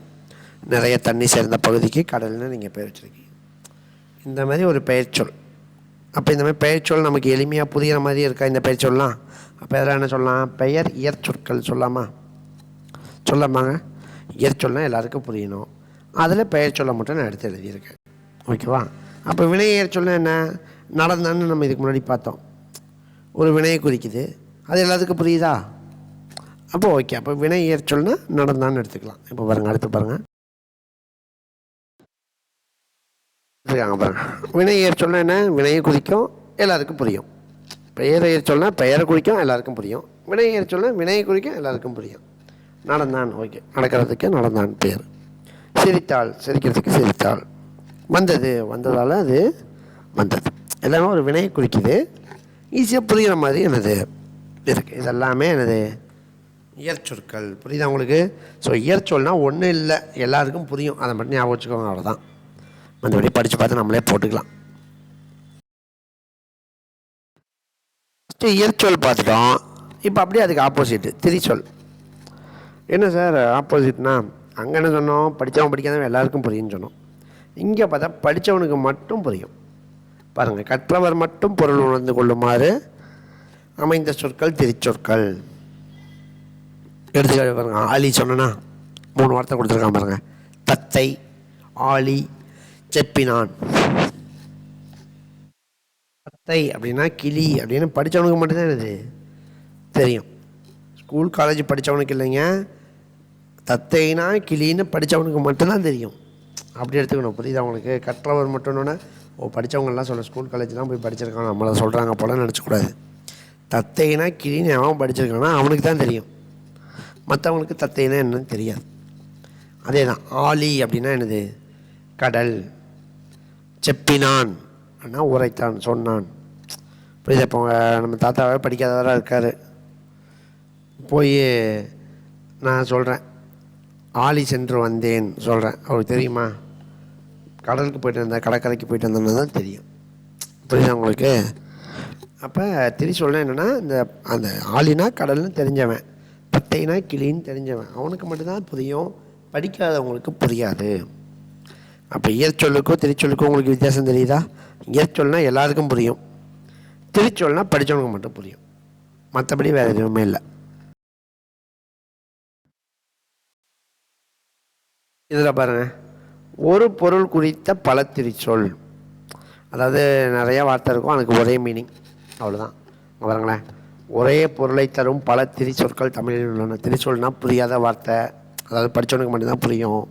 நிறைய தண்ணி சேர்ந்த பகுதிக்கு கடல்னு நீங்கள் பேர் வச்சுருக்கீங்க. இந்த மாதிரி ஒரு பெயர் சொல். அப்போ இந்த மாதிரி பெயர் சொல் நமக்கு எளிமையாக புரிகிற மாதிரி இருக்கா இந்த பெயர் சொல்லலாம்? அப்போ இதெல்லாம் என்ன சொல்லலாம், பெயர் இயற்சொற்கள் சொல்லாமா? சொல்லாமாங்க. இயற்சொல்னால் எல்லாருக்கும் புரியணும். அதில் பெயர் சொல்ல மட்டும் நான் எடுத்து எழுதியிருக்கேன். ஓகேவா? அப்போ வினை இயற்சொல்னா என்ன, நடந்தான்னு நம்ம இதுக்கு முன்னாடி பார்த்தோம். ஒரு வினையை குறிக்குது, அது எல்லாத்துக்கும் புரியுதா? அப்போ ஓகே, அப்போ வினை இயற்சொல்னா நடந்தான்னு எடுத்துக்கலாம். இப்போ பாருங்கள், அடுத்து பாருங்கள் பாருங்க. வினை இயற்சொல்னா என்ன, வினையை குறிக்கும், எல்லாருக்கும் புரியும். பெயர் இயற்சொல்னா பெயரை குறிக்கும், எல்லாருக்கும் புரியும். வினை இயற்சொல்னா வினையை குறிக்கும், எல்லாருக்கும் புரியும். நடந்தான், ஓகே, நடக்கிறதுக்கு நடந்தான் பேர். சிரித்தாள், சிரிக்கிறதுக்கு சிரித்தாள். வந்தது, வந்ததால் அது வந்தது. எல்லாமே ஒரு வினையை குறிக்குது, ஈஸியாக புரிகிற மாதிரி என்னது இருக்குது. இதெல்லாமே என்னது இயற்சொற்கள். புரியுதா உங்களுக்கு? ஸோ இயற்சொல்னால் ஒன்றும் இல்லை, எல்லாருக்கும் புரியும். அதை மட்டும் ஞாபகம் வச்சுக்கோங்க, அவ்வளோதான். மற்றபடி படித்து பார்த்து நம்மளே போட்டுக்கலாம். ஃபஸ்ட்டு இயற்சொல் பார்த்துட்டோம். இப்போ அப்படியே அதுக்கு ஆப்போசிட்டு திரிசொல். என்ன சார் ஆப்போசிட்னா, அங்கே என்ன சொன்னோம், படித்தவன் படிக்காதவன் எல்லாருக்கும் புரியும்னு சொன்னோம். இங்கே பார்த்தா படித்தவனுக்கு மட்டும் புரியும். பாருங்கள், கற்றவர் மட்டும் பொருள் உணர்ந்து கொள்ளுமாறு அமைந்த சொற்கள் திரிச்சொற்கள். எடுத்துக்காட்டு பாருங்கள், ஆளி சொன்னா 3 வார்த்தை கொடுத்துருக்கான் பாருங்கள். தத்தை, ஆளி, செப்பினான். தத்தை அப்படின்னா கிளி அப்படின்னு படித்தவனுக்கு மட்டும்தான் இது தெரியும். ஸ்கூல் காலேஜ் படித்தவனுக்கு இல்லைங்க. தத்தைனா கிளின்னு படித்தவனுக்கு மட்டும்தான் தெரியும். அப்படி எடுத்துக்கணும். புரியுது அவங்களுக்கு? கற்றவர் மட்டும்னோன்னா ஓ படித்தவங்கலாம் சொல்ல ஸ்கூல் காலேஜ்லாம் போய் படிச்சிருக்காங்க, நம்மளை சொல்கிறாங்க போல நினச்சக்கூடாது. தத்தைனா கிளின்னு அவன் படிச்சிருக்கானா அவனுக்கு தான் தெரியும், மற்றவங்களுக்கு தத்தைனா என்னன்னு தெரியாது. அதே தான் ஆழி அப்படின்னா என்னது, கடல். செப்பினான் அப்படின்னா உரைத்தான், சொன்னான். புரியுது? இப்போ நம்ம தாத்தாவே படிக்காதவராக இருக்கார். போய் நான் சொல்கிறேன் ஆழி சென்று வந்தேன் சொல்கிறேன், அவருக்கு தெரியுமா? கடலுக்கு போயிட்டு வந்தேன், கடற்கரைக்கு போயிட்டு வந்தோம்னா தான் தெரியும். புரியுதா உங்களுக்கு? அப்போ சொல்ல என்னென்னா, இந்த அந்த ஆழினா கடல்னு தெரிஞ்சவன், பத்தைனா கிளின்னு தெரிஞ்சவன், அவனுக்கு மட்டும்தான் புரியும், படிக்காதவங்களுக்கு புரியாது. அப்போ இயற்சொல்லுக்கும் திரிச்சொல்லுக்கும் உங்களுக்கு வித்தியாசம் தெரியுதா? இயற்சொல்னா எல்லாருக்கும் புரியும், திரிச்சொல்னா படித்தவனுக்கு மட்டும் புரியும், மற்றபடி வேறு எதுவுமே இல்லை. இதில் பாருங்கள், ஒரு பொருள் குறித்த பல திரிச்சொல். அதாவது நிறையா வார்த்தை இருக்கும், அதுக்கு ஒரே மீனிங், அவ்வளோதான். பாருங்களேன், ஒரே பொருளை தரும் பல திரிச்சொற்கள் தமிழில் உள்ளன. திரிச்சொல்னா புரியாத வார்த்தை, அதாவது படித்தவனுக்கு மட்டும்தான் புரியும்.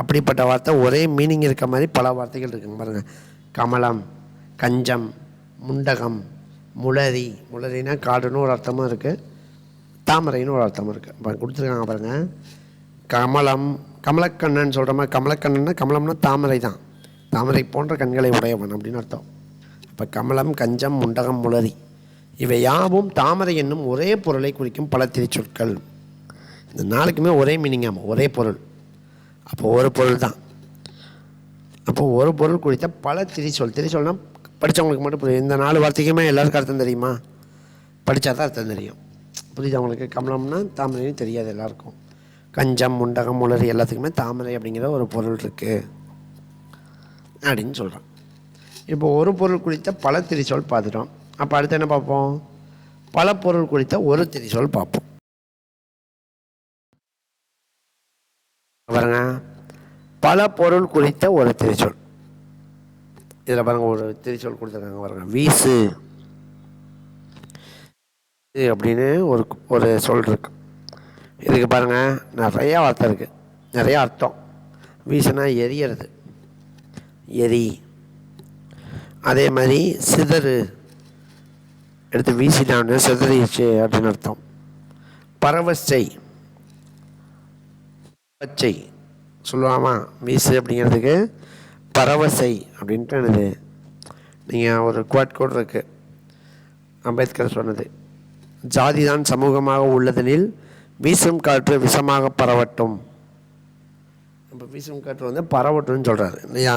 அப்படிப்பட்ட வார்த்தை ஒரே மீனிங் இருக்க மாதிரி பல வார்த்தைகள் இருக்குங்க. பாருங்கள், கமலம், கஞ்சம், முண்டகம், முளரி. முளரினா காடுன்னு ஒரு அர்த்தமும் இருக்குது, தாமரைன்னு ஒரு அர்த்தமும் இருக்குது. இப்போ கொடுத்துருக்காங்க பாருங்கள். கமலம், கமலக்கண்ணன் சொல்கிற மாதிரி, கமலக்கண்ணன்னா கமலம்னா தாமரை தான், தாமரை போன்ற கண்களை உடையவன் அப்படின்னு அர்த்தம். இப்போ கமலம், கஞ்சம், முண்டகம், முளரி இவை யாவும் தாமரை என்னும் ஒரே பொருளை குறிக்கும் பல திரிச்சொற்கள். இந்த நாளுக்குமே ஒரே மீனிங். ஆமாம், ஒரே பொருள். அப்போ ஒரு பொருள் தான். அப்போ ஒரு பொருள் குறித்த பல திரிச்சொல். திரிச்சொல்னா படித்தவங்களுக்கு மட்டும் புரியும். இந்த 4 வார்த்தைக்குமே எல்லாருக்கும் அர்த்தம் தெரியுமா? படித்தா தான் அர்த்தம் தெரியும். புரியுது அவங்களுக்கு? கமலம்னா தாமரைன்னு தெரியாது எல்லாருக்கும். கஞ்சம், முண்டகம், உலரி எல்லாத்துக்குமே தாமரை அப்படிங்கிற ஒரு பொருள் இருக்குது அப்படின்னு சொல்கிறான். இப்போ ஒரு பொருள் குறித்த பல திரிச்சொல் பார்த்துட்டோம். அப்போ அடுத்து என்ன பார்ப்போம்? பல பொருள் குறித்த ஒரு திரிச்சொல் பார்ப்போம். பாருங்க, பல பொருள் குறித்த ஒரு திரிச்சொல். இதில் பாருங்கள், ஒரு திரிச்சொல் கொடுத்துருக்காங்க பாருங்க. வீசு அப்படின்னு ஒரு சொல் இருக்கு. இதுக்கு பாருங்கள் நிறையா வார்த்தை இருக்குது, நிறையா அர்த்தம். வீசுனா எரியறது, எரி. அதே மாதிரி சிதறு, எடுத்து வீசினான்னு சிதறிச்சு அப்படின்னு அர்த்தம். பரவச்சை, பச்சை சொல்லுவாமா? வீசு அப்படிங்கிறதுக்கு பரவசை அப்படின்ட்டு என்னது, நீங்கள் ஒரு குவாட் கோட் இருக்குது, அம்பேத்கர் சொன்னது. ஜாதி தான் சமூகமாக உள்ளதெனில் வீசும் காற்று விஷமாக பரவட்டும். இப்போ வீசும் காற்று வந்து பரவட்டும்னு சொல்கிறாரு இல்லையா?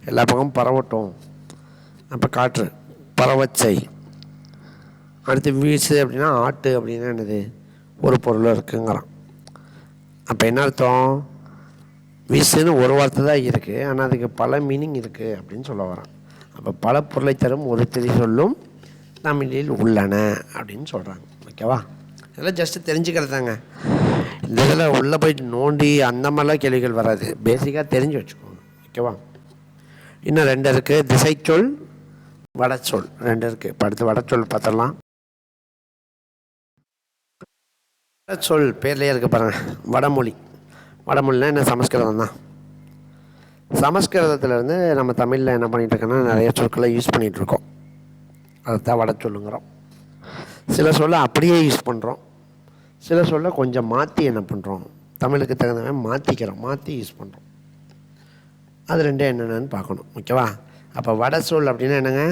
எல்லா பக்கமும் பரவட்டும். அப்போ காற்று பரவச்சை. அடுத்து வீசு அப்படின்னா ஆட்டு அப்படின்னா என்னது, ஒரு பொருள் இருக்குங்கிறான். அப்போ என்ன அர்த்தம்? வீசுன்னு ஒரு வார்த்தை தான் இருக்குது, ஆனால் அதுக்கு பல மீனிங் இருக்குது அப்படின்னு சொல்ல வரான். அப்போ பல பொருளை தரும் ஒரு திரிச்சொல்லும் தமிழில் உள்ளன அப்படின்னு சொல்கிறாங்க. ஓகேவா? இதெல்லாம் ஜஸ்ட்டு தெரிஞ்சுக்கிறது தாங்க. இந்த இதில் உள்ளே போயிட்டு நோண்டி அந்த மாதிரிலாம் கேள்விகள் வராது. பேசிக்காக தெரிஞ்சு வச்சுக்கோங்க. ஓகேவா? இன்னும் 2 இருக்குது, திசைச்சொல், வடச்சொல் 2 இருக்குது. இப்போ அடுத்து வடச்சொல் பார்த்தரலாம். வடச்சொல் பேர்லேயே இருக்குது பாருங்கள், வடமொழி. வடமொழினா என்ன? சமஸ்கிருதம் தான். சமஸ்கிருதத்துலேருந்து நம்ம தமிழில் என்ன பண்ணிகிட்ருக்கோன்னா நிறைய சொற்களை யூஸ் பண்ணிகிட்ருக்கோம். அதுதான் வடச்சொல்லுங்கிறோம். சில சொல்ல அப்படியே யூஸ் பண்ணுறோம், சில சொல்ல கொஞ்சம் மாற்றி என்ன பண்ணுறோம், தமிழுக்கு தகுந்த மாற்றிக்கிறோம், மாற்றி யூஸ் பண்ணுறோம். அது ரெண்டே என்னென்னு பார்க்கணும். ஓகேவா? அப்போ வடச்சொல் அப்படின்னா என்னங்க?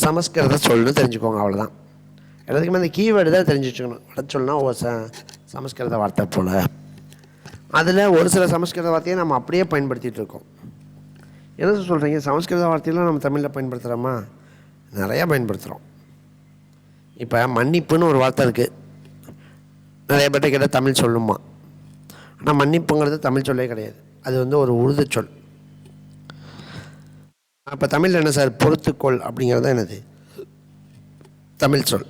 சமஸ்கிருத சொல்னு தெரிஞ்சுக்கோங்க, அவ்வளோதான். எல்லாத்துக்குமே அந்த கீவேர்டு தான் தெரிஞ்சு வச்சுக்கணும். வடச்சொல்னா சமஸ்கிருத வார்த்தை போல். அதில் ஒரு சில சமஸ்கிருத வார்த்தையை நம்ம அப்படியே பயன்படுத்திகிட்டு இருக்கோம். என்ன சொல்கிறீங்க? சமஸ்கிருத வார்த்தையெல்லாம் நம்ம தமிழில் பயன்படுத்துகிறோமா? நிறையா பயன்படுத்துகிறோம். இப்போ மன்னிப்புன்னு ஒரு வார்த்தை இருக்குது. நிறைய பேர்ட்ட கேட்டால் தமிழ் சொல்லுமா? ஆனால் மன்னிப்புங்கிறது தமிழ் சொல்லே கிடையாது, அது வந்து ஒரு உருது சொல். அப்போ தமிழில் என்ன சார்? பொறுத்துக்கொள் அப்படிங்கிறது தான் என்னது? தமிழ் சொல்.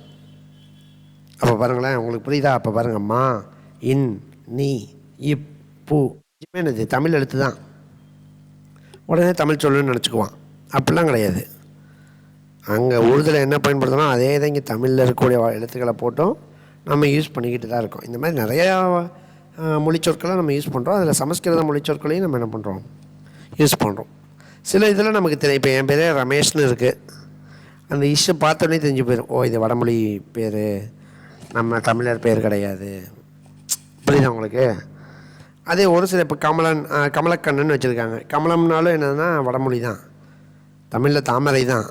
அப்போ பாருங்களேன், உங்களுக்கு புரியுதா? அப்போ பாருங்கள், மா, இன், நீ, இப், பூ என்னது? தமிழ் எழுத்து தான். உடனே தமிழ் சொல்லுன்னு நினச்சிக்குவான். அப்படிலாம் கிடையாது. அங்கே உருதில் என்ன பயன்படுத்தணும் அதே தான் இங்கே தமிழில் இருக்கக்கூடிய எழுத்துக்களை போட்டோம் நம்ம யூஸ் பண்ணிக்கிட்டு தான் இருக்கோம். இந்த மாதிரி நிறையா மொழிச்சொற்களை நம்ம யூஸ் பண்ணுறோம். அதில் சமஸ்கிருத மொழிச்சொற்களையும் நம்ம என்ன பண்ணுறோம்? யூஸ் பண்ணுறோம். சில இதில் நமக்கு தெரியும். இப்போ என் பேரே ரமேஷ்னு இருக்குது. அந்த இஷ்ஷை பார்த்தோன்னே தெரிஞ்சு போயிடும், ஓ இது வடமொழி பேர், நம்ம தமிழர் பேர் கிடையாது. புரியுதா உங்களுக்கு? அதே ஒரு சில இப்போ கமலக்கண்ணன் வச்சுருக்காங்க. கமலம்னாலும் என்னதுன்னா வடமொழி தான், தமிழில் தாமரை தான்.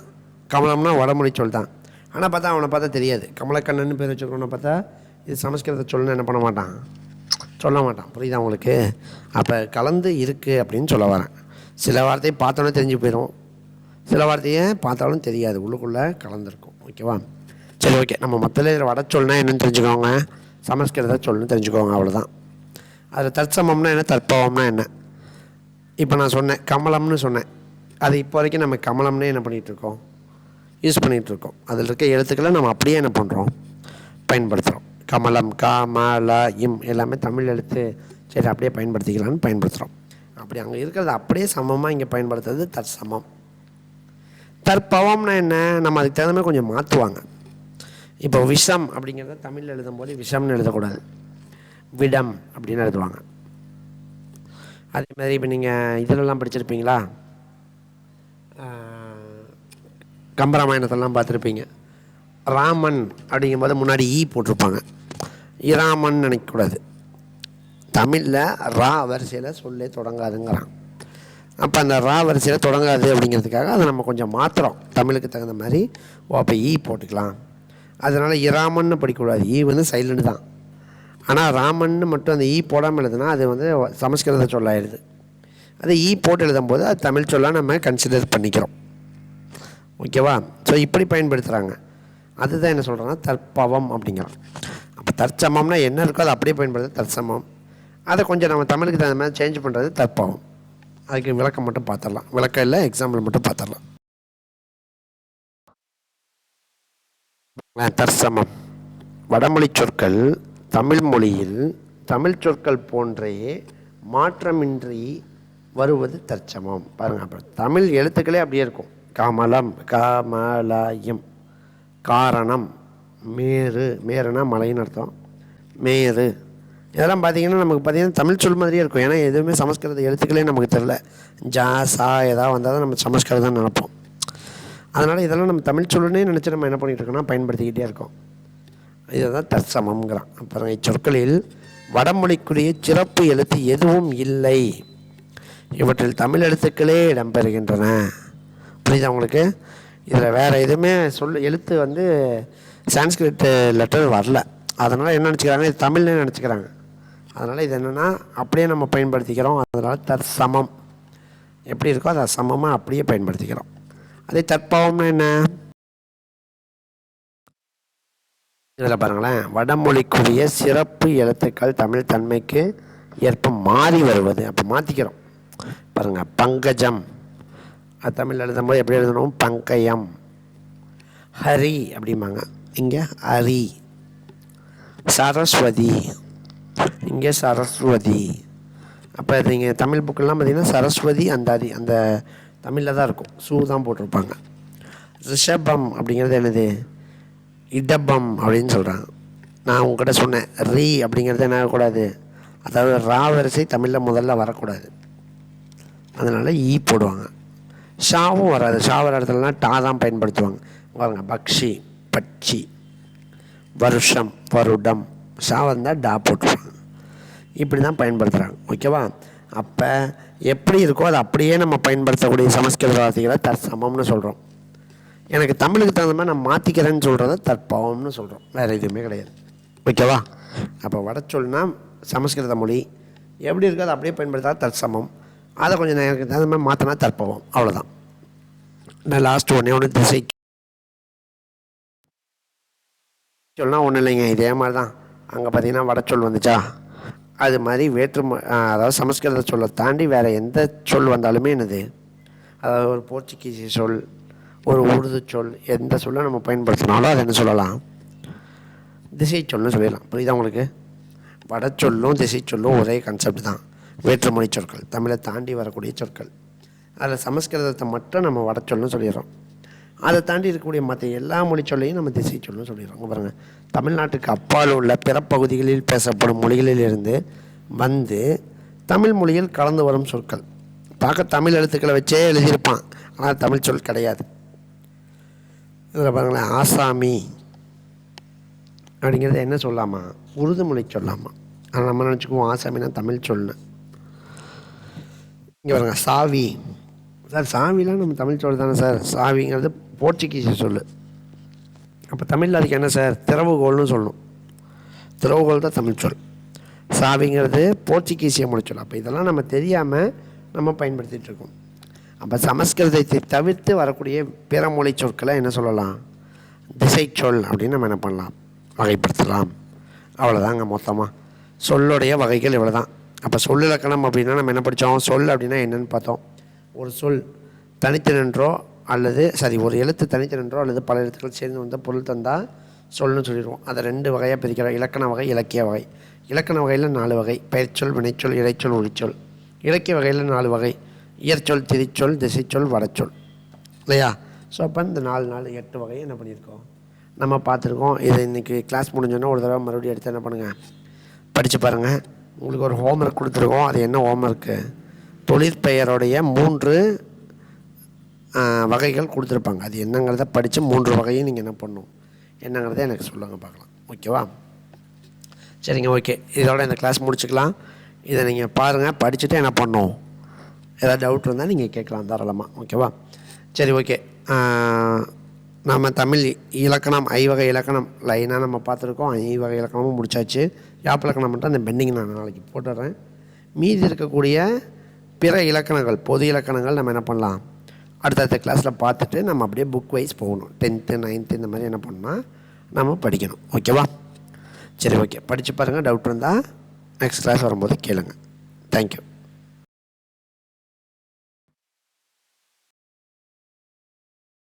கமலம்னா வடமொழி சொல் தான். ஆனால் பார்த்தா அவனை பார்த்தா தெரியாது. கமலக்கண்ணன் பேர் வச்சுருக்கவனை பார்த்தா இது சமஸ்கிருத சொல்லுன்னு என்ன பண்ண மாட்டான், சொல்ல மாட்டான். புரியுதா உங்களுக்கு? அப்போ கலந்து இருக்குது அப்படின்னு சொல்ல வரேன். சில வார்த்தையை பார்த்தோன்னே தெரிஞ்சு போயிடும், சில வார்த்தையை பார்த்தாலும் தெரியாது, உள்ளுக்குள்ளே கலந்துருக்கும். ஓகேவா? சரி, ஓகே. நம்ம மொத்தத்தில் வடச்சொல்னா என்னென்னு தெரிஞ்சுக்கோங்க, சமஸ்கிருத சொல்லுன்னு தெரிஞ்சுக்கோங்க, அவ்வளோதான். அதில் தற்சமம்னா என்ன, தற்பவம்னா என்ன? இப்போ நான் சொன்னேன் கமலம்னு சொன்னேன், அது இப்போ வரைக்கும் நம்ம கமலம்னே என்ன பண்ணிகிட்ருக்கோம், யூஸ் பண்ணிகிட்ருக்கோம். அதில் இருக்க எழுத்துக்களை நம்ம அப்படியே என்ன பண்ணுறோம், பயன்படுத்துகிறோம். கமலம், க, ம, ல, இம் எல்லாமே தமிழ் எழுத்து. சரி, அப்படியே பயன்படுத்திக்கலான்னு பயன்படுத்துகிறோம். அப்படி அங்கே இருக்கிறது அப்படியே சமமாக இங்கே பயன்படுத்துறது தற்சமம். தற்பவம்னா என்ன, நம்ம அதுக்கு தகுந்த மாதிரி கொஞ்சம் மாற்றுவாங்க. இப்போ விஷம் அப்படிங்கிறத தமிழில் எழுதும் போது விஷம்னு எழுதக்கூடாது, விடம் அப்படின்னு எழுதுவாங்க. அதே மாதிரி இப்போ நீங்கள் இதிலெல்லாம் படிச்சிருப்பீங்களா, கம்பராமாயணத்தெல்லாம் பார்த்துருப்பீங்க. ராமன் அப்படிங்கும்போது முன்னாடி ஈ போட்டிருப்பாங்க, இராமன் நினைக்கக்கூடாது. தமிழில் ரா வரிசையில் சொல்லே தொடங்காதுங்கிறான். அப்போ அந்த ரா வரிசையில் தொடங்காது அப்படிங்கிறதுக்காக அதை நம்ம கொஞ்சம் மாற்றுறோம் தமிழுக்கு தகுந்த மாதிரி. ஓ, அப்போ ஈ போட்டுக்கலாம். அதனால் இராமன்னு படிக்கக்கூடாது. ஈ வந்து சைலண்ட் தான். ஆனால் ராமன்னு மட்டும் அந்த ஈ போடாமல் எழுதுனா அது வந்து சமஸ்கிருத சொல்லாயிருது. அது ஈ போட்டு எழுதும்போது அது தமிழ் சொல்லாக நம்ம கன்சிடர் பண்ணிக்கிறோம். ஓகேவா? ஸோ இப்படி பயன்படுத்துகிறாங்க. அதுதான் என்ன சொல்கிறோன்னா தற்பவம் அப்படிங்கிறோம். அப்போ தற்சமம்னா என்ன இருக்கோ அதை அப்படியே பயன்படுத்துறது தற்சமம். அதை கொஞ்சம் நம்ம தமிழுக்கு தகுந்த மாதிரி சேஞ்ச் பண்ணுறது தற்பவம். அதுக்கு விளக்கம் மட்டும் பார்த்துடலாம். விளக்கம் இல்லை, எக்ஸாம்பிள் மட்டும் பார்த்துடலாம். தற்சமம் வடமொழி சொற்கள் தமிழ் மொழியில் தமிழ் சொற்கள் போன்றே மாற்றமின்றி வருவது தற்சமம். பாருங்கள், அப்புறம் தமிழ் எழுத்துக்களே அப்படியே இருக்கும். கமலம், கமலயம், காரணம், மேரு, மேருனா மலைன்னு அர்த்தம், மேரு, இதெல்லாம் பார்த்திங்கன்னா நமக்கு பார்த்திங்கன்னா தமிழ் சொல் மாதிரியே இருக்கும். ஏன்னா எதுவுமே சமஸ்கிருத எழுத்துக்களே நமக்கு தெரில. ஜா சா ஏதாவது வந்தால் தான் நம்ம சமஸ்கிருதம் நினைப்போம். அதனால் இதெல்லாம் நம்ம தமிழ் சொல்லுன்னே நினச்சி நம்ம என்ன பண்ணிகிட்டு இருக்கோம்னா பயன்படுத்திக்கிட்டே இருக்கோம். இதை தான் தற்சமம்ங்கிறான். அப்புறம் இச்சொற்களில் வடமொழிக்குரிய சிறப்பு எழுத்து எதுவும் இல்லை. இவற்றில் தமிழ் எழுத்துக்களே இடம்பெறுகின்றன. புரியுதா உங்களுக்கு? இதில் வேறு எதுவுமே எழுத்து வந்து சான்ஸ்கிரிட் லெட்டர் வரல. அதனால் என்ன நினச்சிக்கிறாங்க, இது தமிழ்னு நினச்சிக்கிறாங்க. அதனால் இது என்னென்னா அப்படியே நம்ம பயன்படுத்திக்கிறோம். அதனால் தற்சமம் எப்படி இருக்கோ அதை சமமாக அப்படியே பயன்படுத்திக்கிறோம். அதே தற்பவம்னா என்ன? இதில் பாருங்களேன், வடமொழிக்குரிய சிறப்பு எழுத்துக்கள் தமிழ் தன்மைக்கு ஏற்ப மாறி வருவது. அப்போ மாற்றிக்கிறோம். பாருங்கள், பங்கஜம் அது தமிழ் எழுதும்போது எப்படி எழுதணும்? பங்கயம். ஹரி அப்படிம்பாங்க, இங்கே ஹரி. சரஸ்வதி, இங்கே சரஸ்வதி. அப்போ நீங்கள் தமிழ் புக்கெல்லாம் பார்த்திங்கன்னா சரஸ்வதி அந்தாதி அந்த தமிழில் தான் இருக்கும், சூ தான் போட்டிருப்பாங்க. ரிஷபம் அப்படிங்கிறது என்னது? இடபம் அப்படின்னு சொல்கிறாங்க. நான் உங்கள்கிட்ட சொன்னேன், ரீ அப்படிங்கிறது என்ன ஆகக்கூடாது, அதாவது ரா வரிசை தமிழில் முதல்ல வரக்கூடாது. அதனால் ஈ போடுவாங்க. ஷாவும் வராது. ஷா வர இடத்துலலாம் டா தான் பயன்படுத்துவாங்க. பாருங்க, பக்ஷி, பட்சி, வருஷம், வருடம். ஷா வந்தால் டா போட்டுருவாங்க. இப்படி தான் பயன்படுத்துகிறாங்க. ஓகேவா? அப்போ எப்படி இருக்கோ அதை அப்படியே நம்ம பயன்படுத்தக்கூடிய சமஸ்கிருத வார்த்தைகளை தற்சமம்னு சொல்கிறோம். எனக்கு தமிழுக்கு தகுந்த மாதிரி நான் மாற்றிக்கிறேன்னு சொல்கிறத தற்பவம்னு சொல்கிறோம். வேறு எதுவுமே கிடையாது. ஓகேவா? அப்போ வடச்சொல்னா சமஸ்கிருத மொழி எப்படி இருக்கோ அதை அப்படியே பயன்படுத்தால் தற்சமம். அதை கொஞ்சம் எனக்கு தகுந்த மாதிரி மாற்றினா தற்பவம். அவ்வளோதான். நான் லாஸ்ட் ஒன்று திசை சொல்னா ஒன்றும் இல்லைங்க, இதே மாதிரி தான். அங்கே பார்த்தீங்கன்னா வடச்சொல் வந்துச்சா, அது மாதிரி அதாவது சமஸ்கிருத சொல்லை தாண்டி வேறு எந்த சொல் வந்தாலுமே என்னது, அதாவது ஒரு போர்ச்சுகீஸ் சொல், ஒரு உருது சொல், எந்த சொல்லை நம்ம பயன்படுத்தினாலும் அதை என்ன சொல்லலாம்? திசை சொல்னு சொல்லிடலாம். புரியுதா உங்களுக்கு? வடச்சொல்லும் திசை சொல்லும் ஒரே கான்செப்ட் தான். வேற்றுமொழி சொற்கள், தமிழை தாண்டி வரக்கூடிய சொற்கள். அதில் சமஸ்கிருதத்தை மட்டும் நம்ம வடச்சொல்னு சொல்லிடுறோம். அதை தாண்டி இருக்கக்கூடிய மற்ற எல்லா மொழி சொல்லையும் நம்ம திசை சொல்லுன்னு சொல்லிடுறோம். பாருங்கள், தமிழ்நாட்டுக்கு அப்பால் உள்ள பிற பகுதிகளில் பேசப்படும் மொழிகளிலிருந்து வந்து தமிழ் மொழியில் கலந்து வரும் சொற்கள். பார்க்க தமிழ் எழுத்துக்களை வச்சே எழுதியிருப்பான், ஆனால் தமிழ் சொல் கிடையாது. இதில் பாருங்களேன், ஆசாமி அப்படிங்கிறத என்ன சொல்லாமா? உருது மொழி சொல்லாமா. ஆனால் நம்ம நினச்சிக்குவோம் ஆசாமின்னா தமிழ் சொல்லுன்னு. இங்கே பாருங்கள், சாவி. சார் சாவிலாம் நம்ம தமிழ் சொல் தானே சார்? சாவிங்கிறது போர்ச்சுகீஸ் சொல். அப்போ தமிழில் அதுக்கு என்ன சார்? திறவுகோல்னு சொல்லணும். திறவுகோல் தான் தமிழ் சொல். சாவிங்கிறது போர்ச்சுகீசிய மொழி சொல். அப்போ இதெல்லாம் நம்ம தெரியாமல் நம்ம பயன்படுத்திகிட்டு இருக்கோம். அப்போ சமஸ்கிருதத்தை தவிர்த்து வரக்கூடிய பிற மொழி சொற்களை என்ன சொல்லலாம்? திசை சொல் அப்படின்னு நம்ம என்ன பண்ணலாம்? வகைப்படுத்தலாம். அவ்வளோதாங்க மொத்தமாக. சொல்லுடைய வகைகள் இவ்வளோ தான். அப்போ சொல்லிலக்கணம் அப்படின்னா நம்ம என்ன படித்தோம்? சொல் அப்படின்னா என்னென்னு பார்த்தோம். ஒரு சொல் தனித்து நின்றோ அல்லது ஒரு எழுத்து தனித்து நின்றோ அல்லது பல எழுத்துக்கள் சேர்ந்து வந்த பொருள் தந்தால் சொல்னு சொல்லிடுவோம். அதை 2 வகையாக பிரிக்கிறோம், இலக்கண வகை, இலக்கிய வகை. இலக்கண வகையில் 4 வகை: பெயர்ச்சொல், வினைச்சொல், இடைச்சொல், ஒளிச்சொல். இலக்கிய வகையில் 4 வகை: இயற்சொல், திரிச்சொல், திசைச்சொல், வடச்சொல். இல்லையா? ஸோ அப்போ இந்த 4 8 வகையை என்ன பண்ணியிருக்கோம், நம்ம பார்த்துருக்கோம். இது இன்றைக்கி கிளாஸ் முடிஞ்சோன்னா ஒரு தடவை மறுபடியும் எடுத்து என்ன பண்ணுங்கள், படித்து பாருங்கள். உங்களுக்கு ஒரு ஹோம்ஒர்க் கொடுத்துருக்கோம். அது என்ன ஹோம்ஒர்க்கு? தொழிற்பெயருடைய 3 வகைகள் கொடுத்துருப்பாங்க. அது என்னங்கிறத படித்து 3 வகையும் நீங்கள் என்ன பண்ணணும், என்னங்கிறத எனக்கு சொல்லுங்கள் பார்க்கலாம். ஓகேவா? சரிங்க, ஓகே. இதோட இந்த கிளாஸ் முடிச்சுக்கலாம். இதை நீங்கள் பாருங்கள், படிச்சுட்டு என்ன பண்ணணும், ஏதாவது டவுட் இருந்தால் நீங்கள் கேட்கலாம் தாராளமாக. ஓகேவா? சரி, ஓகே. நம்ம தமிழ் இலக்கணம் ஐவகை இலக்கணம் லைனாக நம்ம பார்த்துருக்கோம். ஐவகை இலக்கணமும் முடிச்சாச்சு. யாப்பிலக்கணம் மட்டும் அந்த பெண்டிங் நான் நாளைக்கு போட்டுடுறேன். மீதி இருக்கக்கூடிய பிற இலக்கணங்கள் பொது இலக்கணங்கள் நம்ம என்ன பண்ணலாம், அடுத்தடுத்த கிளாஸில் பார்த்துட்டு நம்ம அப்படியே புக் வைஸ் போகணும். 10th 9th இந்த மாதிரி என்ன பண்ணால் நம்ம படிக்கணும். ஓகேவா? சரி, ஓகே, படித்து பாருங்கள். டவுட் இருந்தால் நெக்ஸ்ட் கிளாஸ் வரும்போது கேளுங்க. தேங்க்யூ.